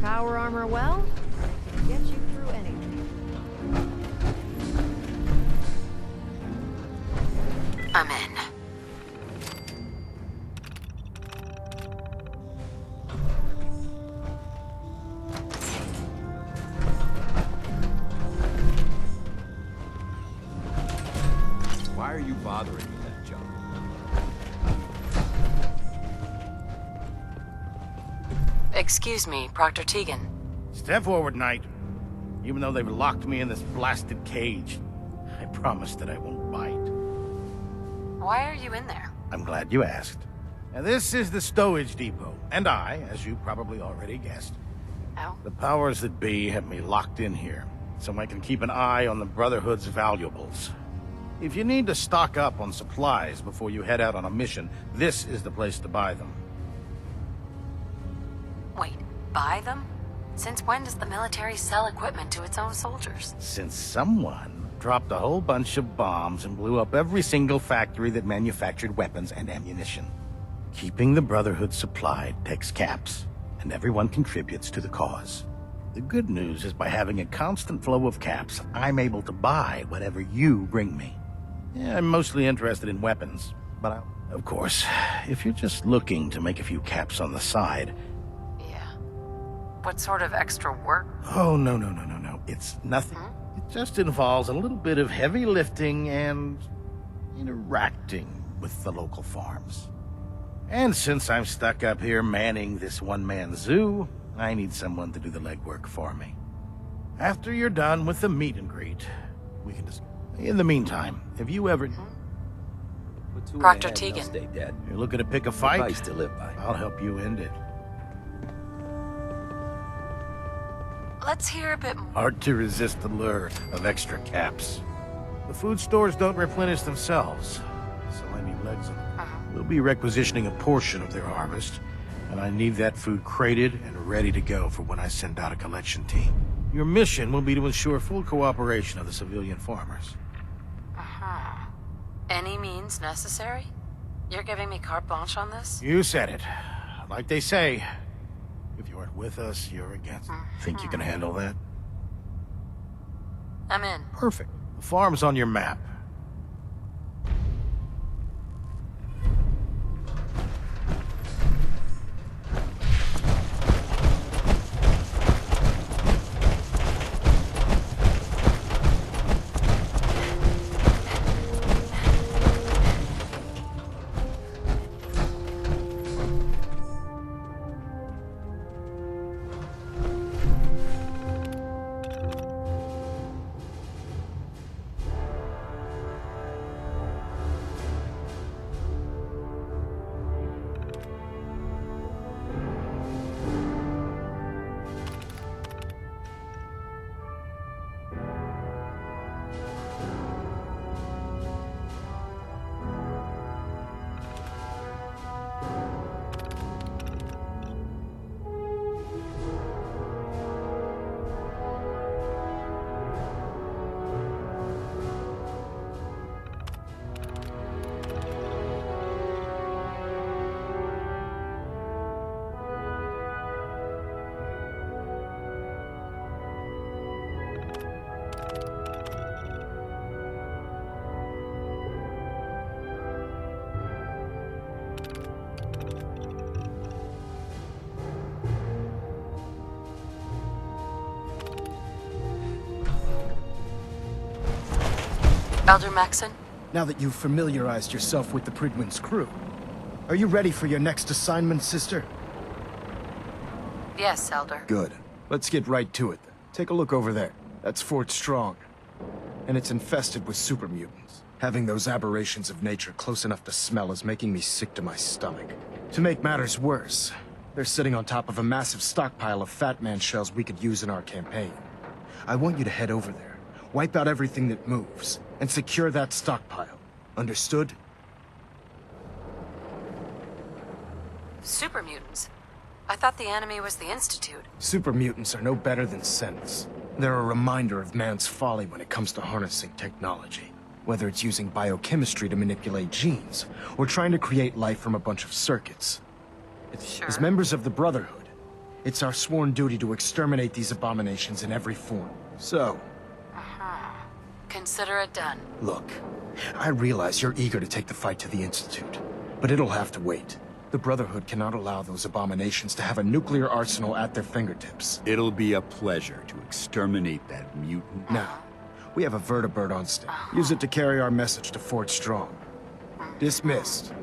power armor well, it can get you through anything. I'm in. Why are you bothering with that junk? Excuse me, Proctor Tegan. Step forward, Knight. Even though they've locked me in this blasted cage, I promise that I won't bite. Why are you in there? I'm glad you asked. Now, this is the stowage depot, and I, as you probably already guessed, the powers that be have me locked in here, so I can keep an eye on the Brotherhood's valuables. If you need to stock up on supplies before you head out on a mission, this is the place to buy them. Wait, buy them? Since when does the military sell equipment to its own soldiers? Since someone dropped a whole bunch of bombs and blew up every single factory that manufactured weapons and ammunition. Keeping the Brotherhood supplied takes caps, and everyone contributes to the cause. The good news is by having a constant flow of caps, I'm able to buy whatever you bring me. Yeah, I'm mostly interested in weapons, but of course, if you're just looking to make a few caps on the side... What sort of extra work? Oh, no. It's nothing. It just involves a little bit of heavy lifting and interacting with the local farms. And since I'm stuck up here manning this one-man zoo, I need someone to do the legwork for me. After you're done with the meet and greet, we can just... In the meantime, have you ever... Proctor Tegan. Stay dead. You're looking to pick a fight? Advice to live by. I'll help you end it. Let's hear a bit more. Hard to resist the lure of extra caps. The food stores don't replenish themselves, so I need legs on them. We'll be requisitioning a portion of their harvest, and I need that food crated and ready to go for when I send out a collection team. Your mission will be to ensure full cooperation of the civilian farmers. Any means necessary? You're giving me carte blanche on this? You said it. Like they say, if you aren't with us, you're against us. Think you can handle that? I'm in. Perfect. The farm's on your map. Elder Maxon? Now that you've familiarized yourself with the Pridwin's crew, are you ready for your next assignment, sister? Yes, Elder. Good. Let's get right to it. Take a look over there. That's Fort Strong. And it's infested with super mutants. Having those aberrations of nature close enough to smell is making me sick to my stomach. To make matters worse, they're sitting on top of a massive stockpile of Fat Man shells we could use in our campaign. I want you to head over there, wipe out everything that moves, and secure that stockpile. Understood? Super mutants? I thought the enemy was the Institute. Super mutants are no better than synths. They're a reminder of man's folly when it comes to harnessing technology. Whether it's using biochemistry to manipulate genes, or trying to create life from a bunch of circuits. As members of the Brotherhood, It's our sworn duty to exterminate these abominations in every form. So, Consider it done. look, I realize you're eager to take the fight to the Institute, but it'll have to wait. The Brotherhood cannot allow those abominations to have a nuclear arsenal at their fingertips. It'll be a pleasure to exterminate that mutant. Now, we have a vertibird on stick. Use it to carry our message to Fort Strong. Dismissed.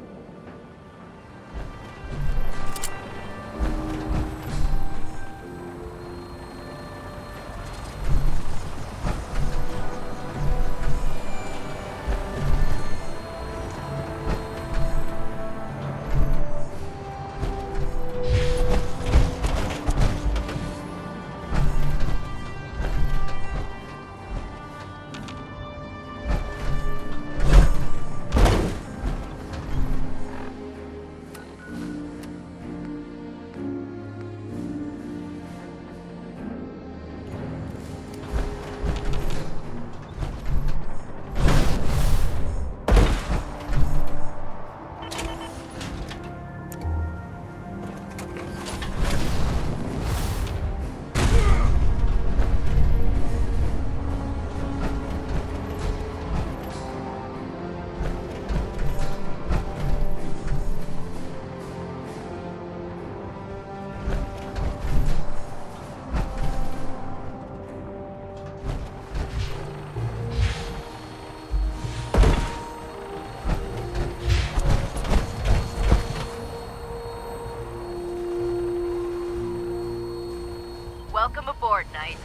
Welcome aboard, Knight.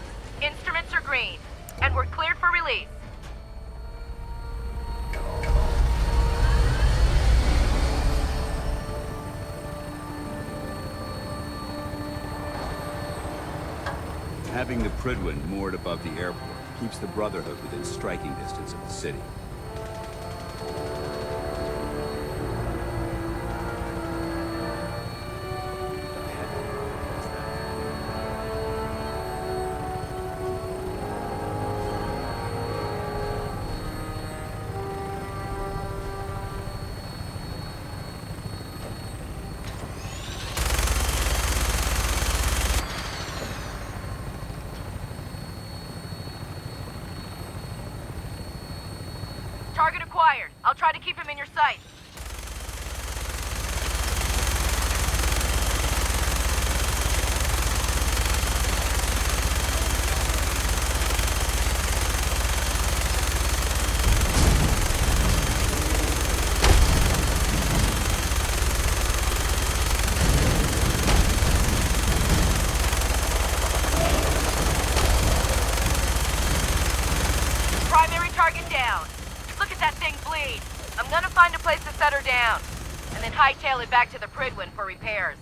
Instruments are green, and we're cleared for release. Having the Prydwen moored above the airport keeps the Brotherhood within striking distance of the city. Target acquired. I'll try to keep him in your sight. Primary target down. Look at that thing bleed. I'm gonna find a place to set her down, and then hightail it back to the Prydwen for repairs.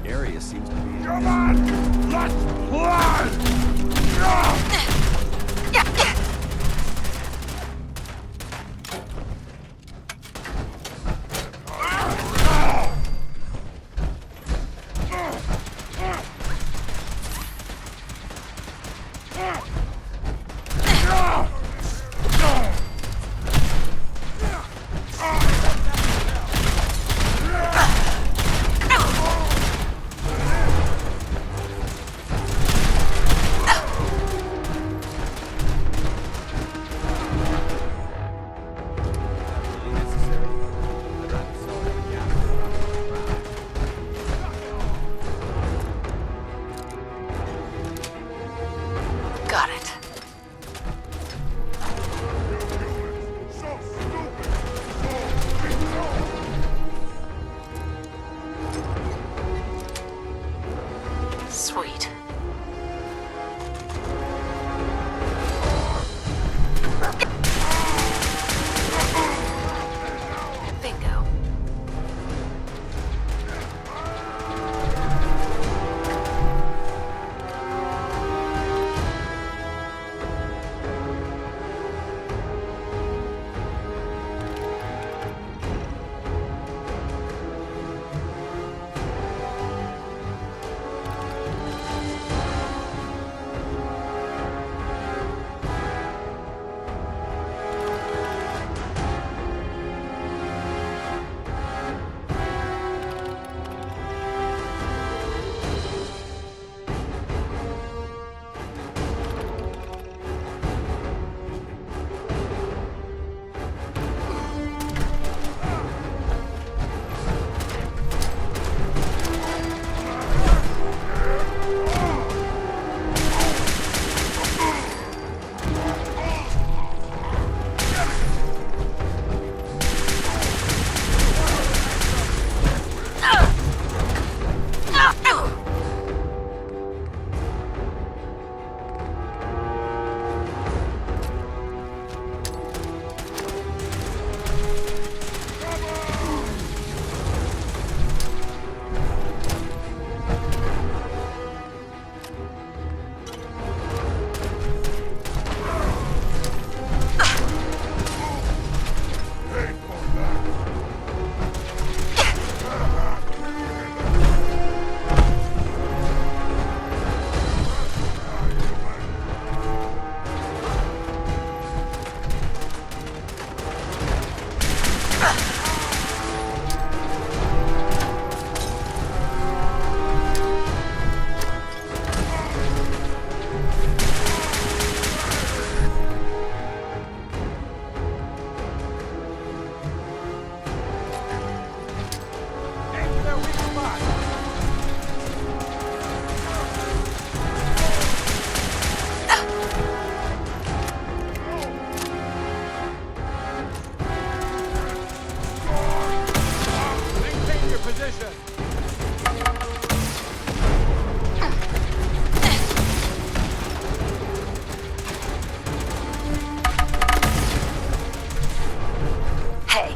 area seems to be... Come on! Let's play! Got it. Sweet. Bingo.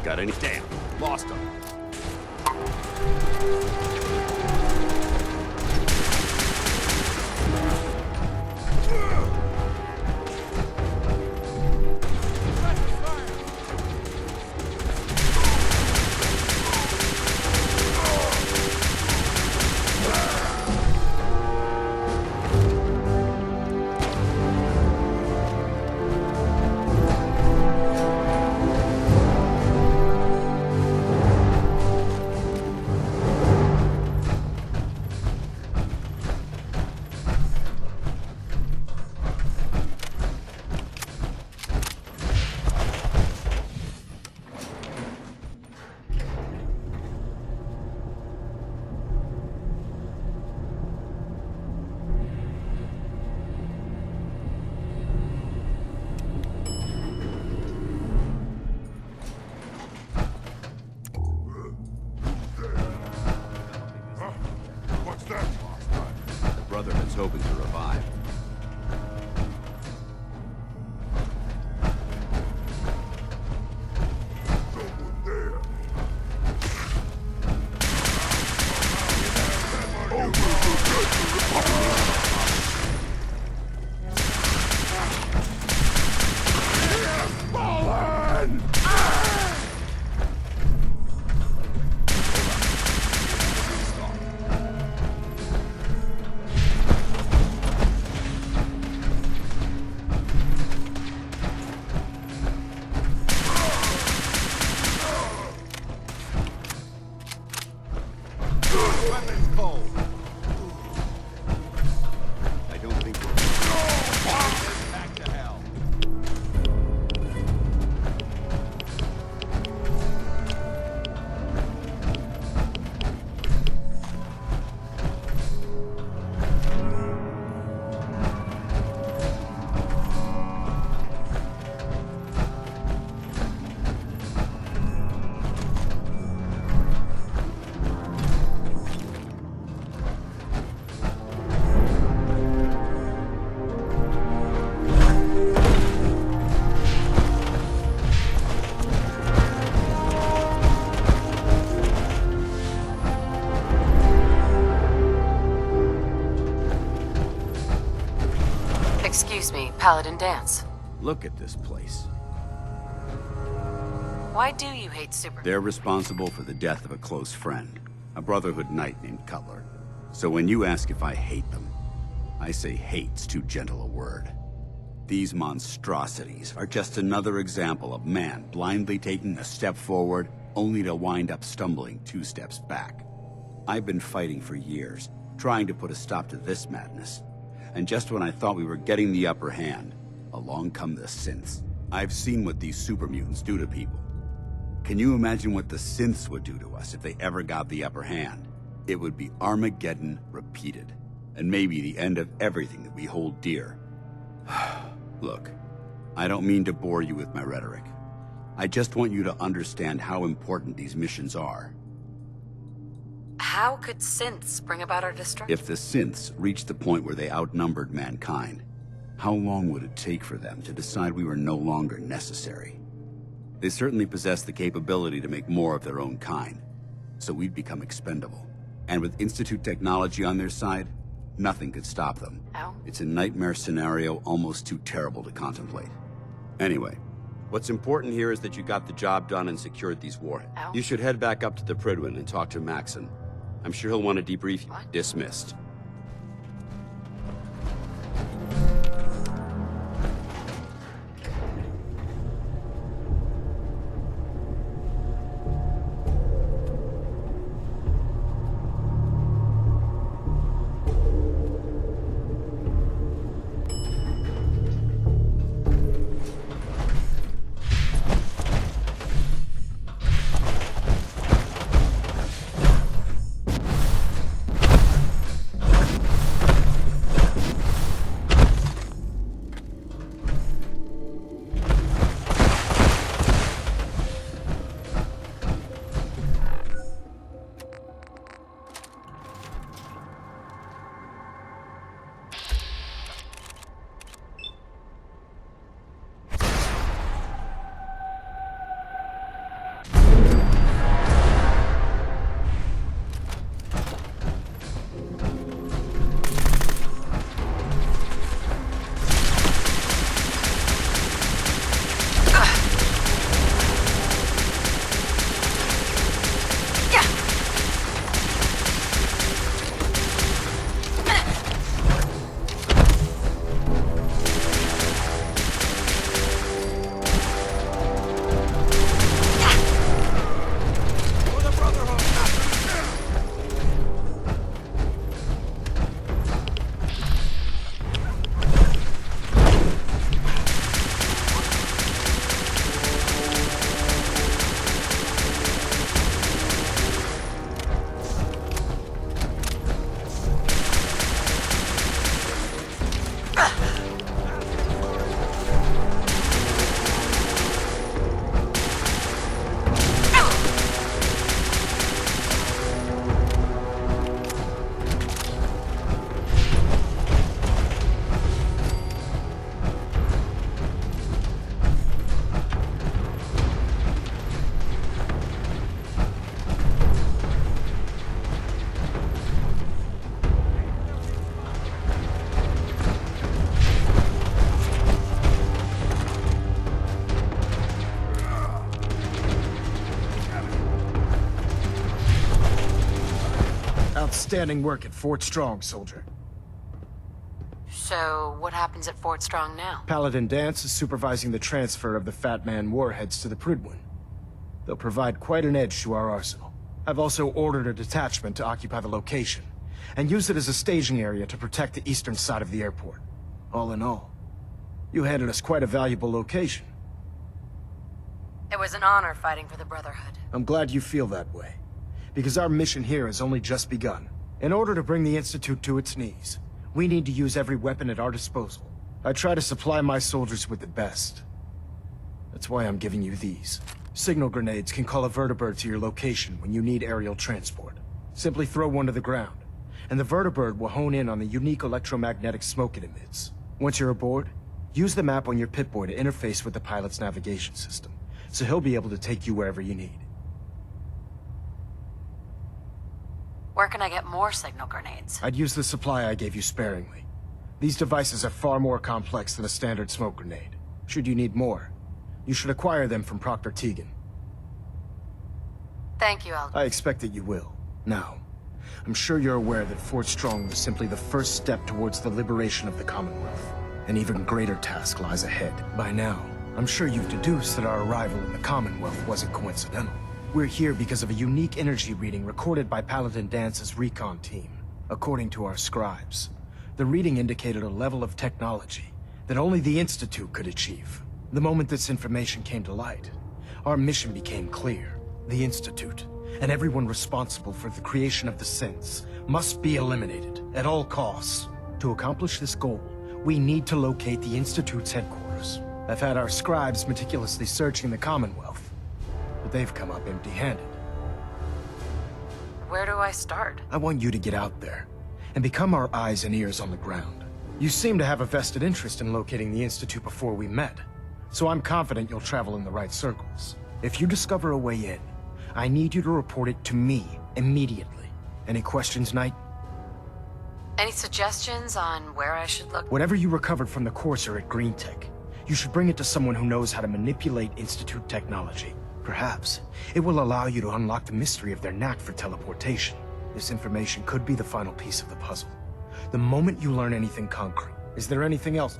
Got any? Damn, lost him. Brotherhood's hoping to revive. Paladin Dance. Look at this place. Why do you hate Super... They're responsible for the death of a close friend, a Brotherhood knight named Cutler. So when you ask if I hate them, I say hate's too gentle a word. These monstrosities are just another example of man blindly taking a step forward, only to wind up stumbling 2 steps back. I've been fighting for years, trying to put a stop to this madness. And just when I thought we were getting the upper hand, along come the synths. I've seen what these super mutants do to people. Can you imagine what the synths would do to us if they ever got the upper hand? It would be Armageddon repeated, and maybe the end of everything that we hold dear. Look, I don't mean to bore you with my rhetoric. I just want you to understand how important these missions are. How could synths bring about our destruction? If the synths reached the point where they outnumbered mankind, how long would it take for them to decide we were no longer necessary? They certainly possess the capability to make more of their own kind, so we'd become expendable. And with Institute technology on their side, nothing could stop them. Oh? It's a nightmare scenario almost too terrible to contemplate. Anyway, what's important here is that you got the job done and secured these warheads. Oh? You should head back up to the Prydwen and talk to Maxon. I'm sure he'll want to debrief you. What? Dismissed. Outstanding work at Fort Strong, soldier. So, what happens at Fort Strong now? Paladin Dance is supervising the transfer of the Fat Man warheads to the Prydwen. They'll provide quite an edge to our arsenal. I've also ordered a detachment to occupy the location, and use it as a staging area to protect the eastern side of the airport. All in all, you handed us quite a valuable location. It was an honor fighting for the Brotherhood. I'm glad you feel that way, because our mission here has only just begun. In order to bring the Institute to its knees, we need to use every weapon at our disposal. I try to supply my soldiers with the best. That's why I'm giving you these. Signal grenades can call a vertibird to your location when you need aerial transport. Simply throw one to the ground, and the vertibird will hone in on the unique electromagnetic smoke it emits. Once you're aboard, use the map on your Pip-Boy to interface with the pilot's navigation system, so he'll be able to take you wherever you need. Where can I get more signal grenades? I'd use the supply I gave you sparingly. These devices are far more complex than a standard smoke grenade. Should you need more, you should acquire them from Proctor Teagan. Thank you, Elder. I expect that you will. Now, I'm sure you're aware that Fort Strong was simply the first step towards the liberation of the Commonwealth. An even greater task lies ahead. By now, I'm sure you've deduced that our arrival in the Commonwealth wasn't coincidental. We're here because of a unique energy reading recorded by Paladin Dance's recon team. According to our scribes, the reading indicated a level of technology that only the Institute could achieve. The moment this information came to light, our mission became clear. The Institute, and everyone responsible for the creation of the synths, must be eliminated at all costs. To accomplish this goal, we need to locate the Institute's headquarters. I've had our scribes meticulously searching the Commonwealth, but they've come up empty-handed. Where do I start? I want you to get out there and become our eyes and ears on the ground. You seem to have a vested interest in locating the Institute before we met, so I'm confident you'll travel in the right circles. If you discover a way in, I need you to report it to me immediately. Any questions, Knight? Any suggestions on where I should look? Whatever you recovered from the Courser at Green Tech, you should bring it to someone who knows how to manipulate Institute technology. Perhaps it will allow you to unlock the mystery of their knack for teleportation. This information could be the final piece of the puzzle. The moment you learn anything concrete. Is there anything else?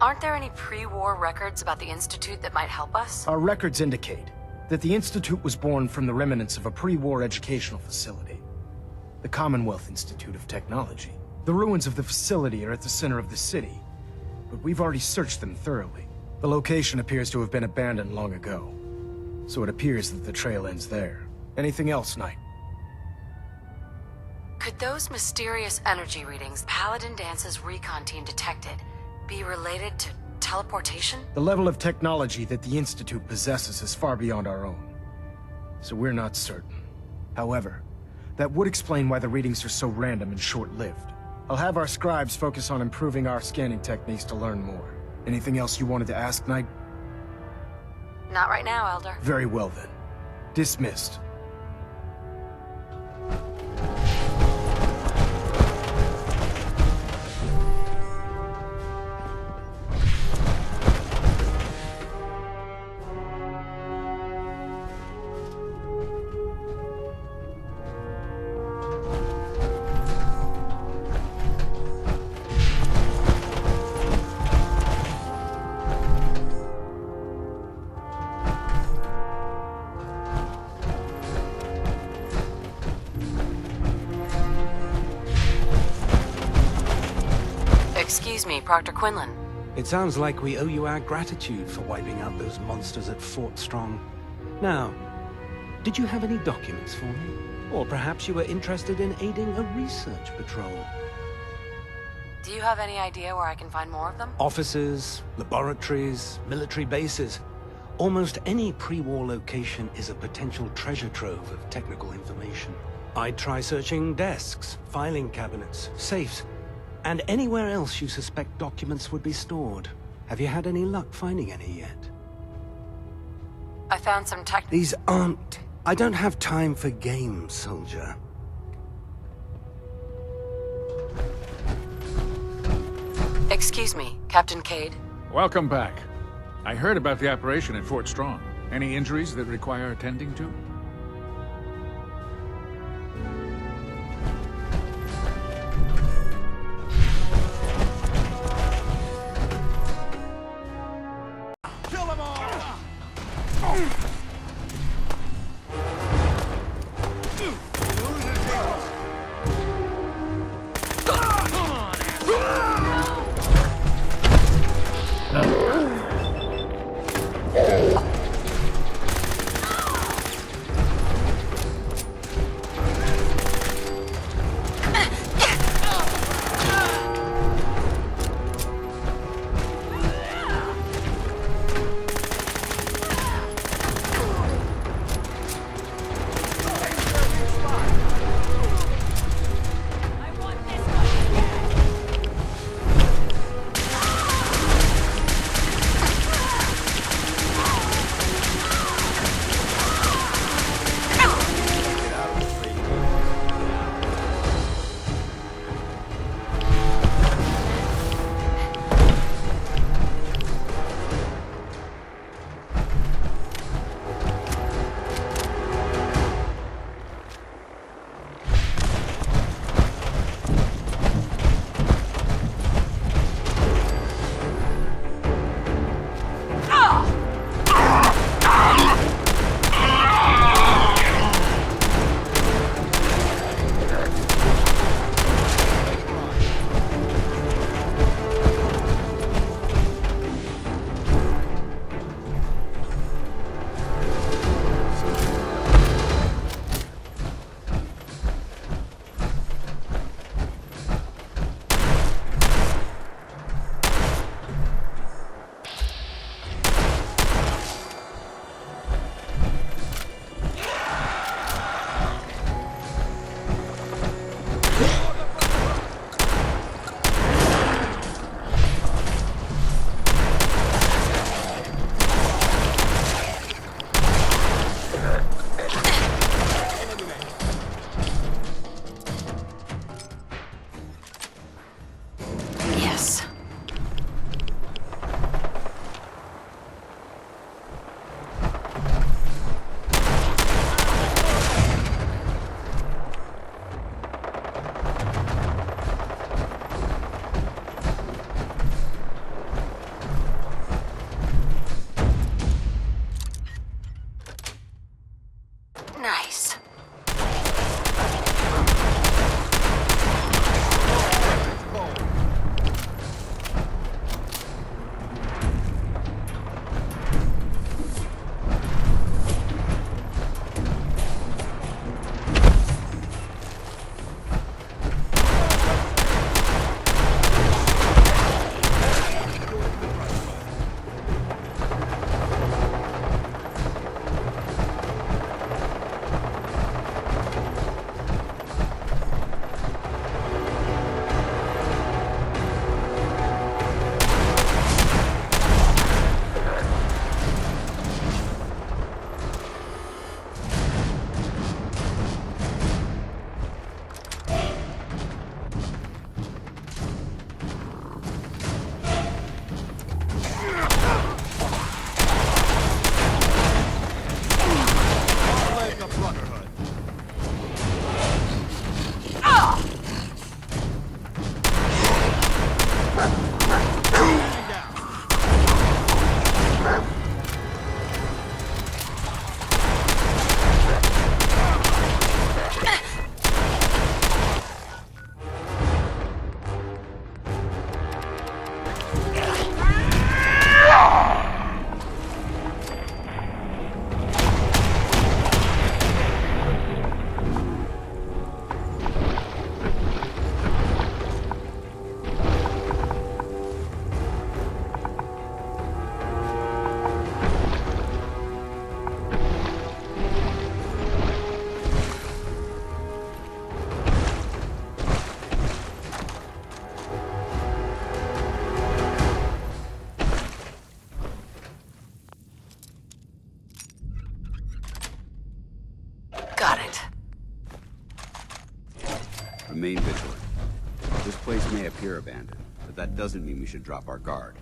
Aren't there any pre-war records about the Institute that might help us? Our records indicate that the Institute was born from the remnants of a pre-war educational facility, the Commonwealth Institute of Technology. The ruins of the facility are at the center of the city, but we've already searched them thoroughly. The location appears to have been abandoned long ago, so it appears that the trail ends there. Anything else, Knight? Could those mysterious energy readings Paladin Dance's recon team detected be related to teleportation? The level of technology that the Institute possesses is far beyond our own, so we're not certain. However, that would explain why the readings are so random and short-lived. I'll have our scribes focus on improving our scanning techniques to learn more. Anything else you wanted to ask, Knight? Not right now, Elder. Very well then. Dismissed. Excuse me, Proctor Quinlan. It sounds like we owe you our gratitude for wiping out those monsters at Fort Strong. Now, did you have any documents for me? Or perhaps you were interested in aiding a research patrol? Do you have any idea where I can find more of them? Offices, laboratories, military bases. Almost any pre-war location is a potential treasure trove of technical information. I'd try searching desks, filing cabinets, safes, and anywhere else you suspect documents would be stored. Have you had any luck finding any yet? I found some tech... These aren't... I don't have time for games, soldier. Excuse me, Captain Cade. Welcome back. I heard about the operation at Fort Strong. Any injuries that require attending to? Kill them all! place may appear abandoned, but that doesn't mean we should drop our guard.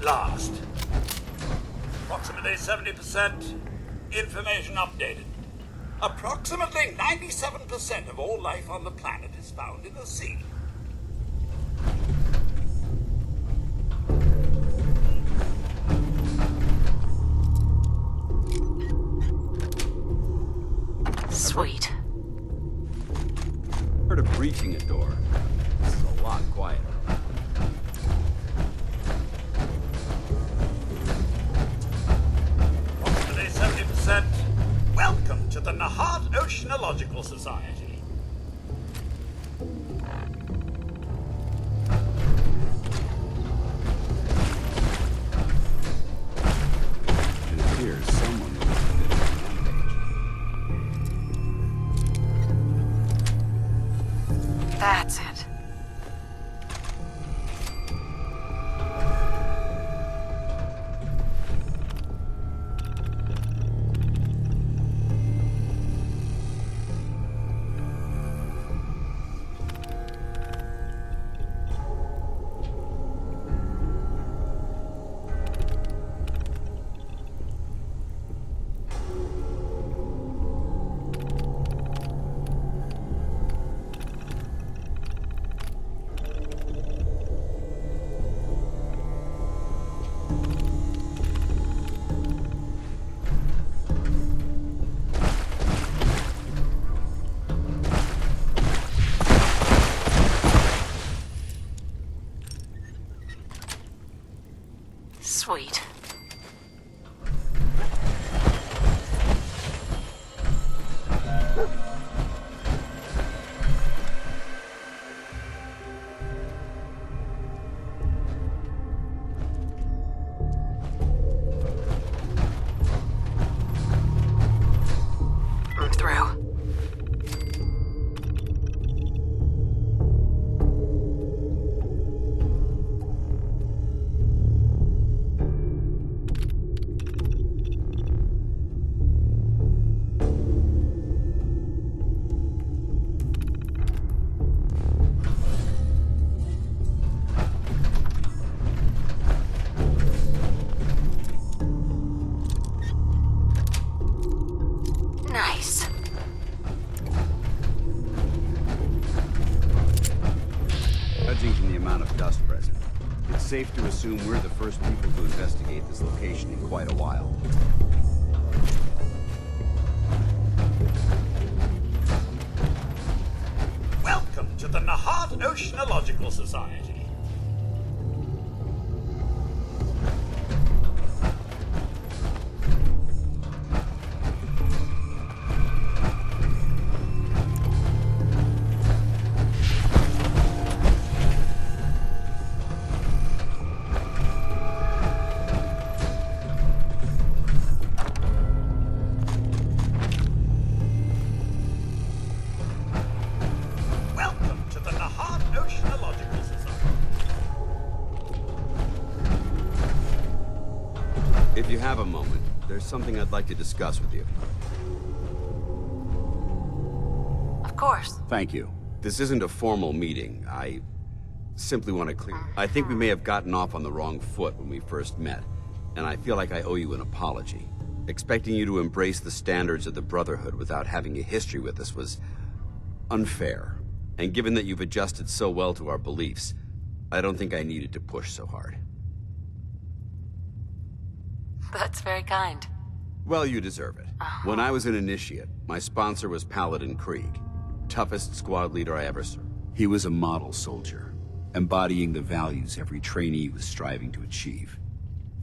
Last. Approximately 70% information updated. Approximately 97% of all life on the planet is found in the sea. Sweet. Heard of breaching a door. This is a lot quieter. Approximately 70%. Welcome to the Nahad Oceanological Society. It appears someone was a bit of a rampage. That's it. Sweet. I'm through. safe to assume we're the first people to investigate this location in quite a while. Welcome to the Nahad Oceanological Society. If you have a moment, there's something I'd like to discuss with you. Of course. Thank you. This isn't a formal meeting. I simply want to clear. I think we may have gotten off on the wrong foot when we first met, and I feel like I owe you an apology. Expecting you to embrace the standards of the Brotherhood without having a history with us was unfair. And given that you've adjusted so well to our beliefs, I don't think I needed to push so hard. That's very kind. Well, you deserve it. When I was an initiate, my sponsor was Paladin Krieg, toughest squad leader I ever served. He was a model soldier, embodying the values every trainee was striving to achieve.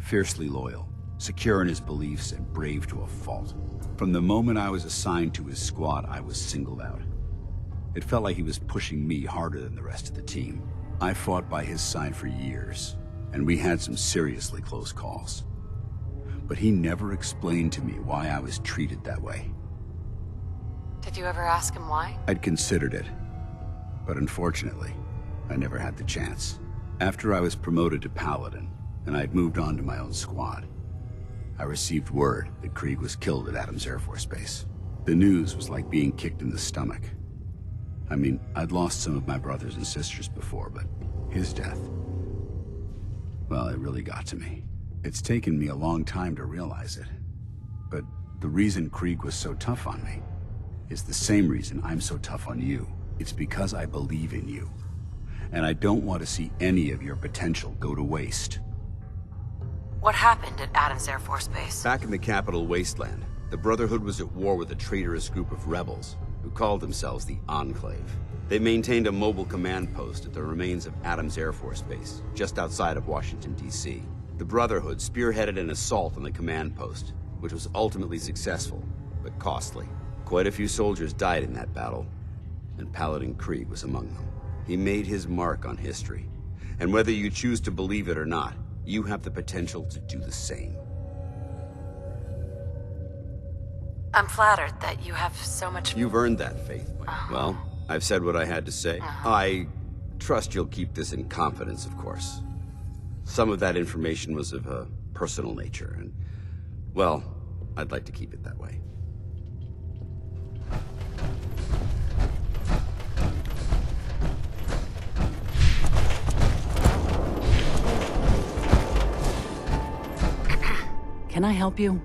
Fiercely loyal, secure in his beliefs, and brave to a fault. From the moment I was assigned to his squad, I was singled out. It felt like he was pushing me harder than the rest of the team. I fought by his side for years, and we had some seriously close calls. But he never explained to me why I was treated that way. Did you ever ask him why? I'd considered it, but unfortunately, I never had the chance. After I was promoted to Paladin, and I'd moved on to my own squad, I received word that Krieg was killed at Adams Air Force Base. The news was like being kicked in the stomach. I mean, I'd lost some of my brothers and sisters before, but his death, well, it really got to me. It's taken me a long time to realize it, but the reason Krieg was so tough on me is the same reason I'm so tough on you. It's because I believe in you, and I don't want to see any of your potential go to waste. What happened at Adams Air Force Base? Back in the capital wasteland, the Brotherhood was at war with a traitorous group of rebels who called themselves the Enclave. They maintained a mobile command post at the remains of Adams Air Force Base, just outside of Washington, D.C. The Brotherhood spearheaded an assault on the command post, which was ultimately successful, but costly. Quite a few soldiers died in that battle, and Paladin Krieg was among them. He made his mark on history, and whether you choose to believe it or not, you have the potential to do the same. I'm flattered that you have so much... You've earned that faith. Well, I've said what I had to say. I trust you'll keep this in confidence, of course. Some of that information was of a personal nature, and, well, I'd like to keep it that way. Can I help you?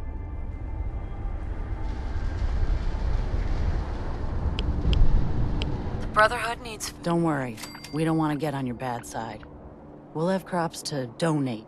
The Brotherhood needs... Don't worry. We don't want to get on your bad side. We'll have crops to donate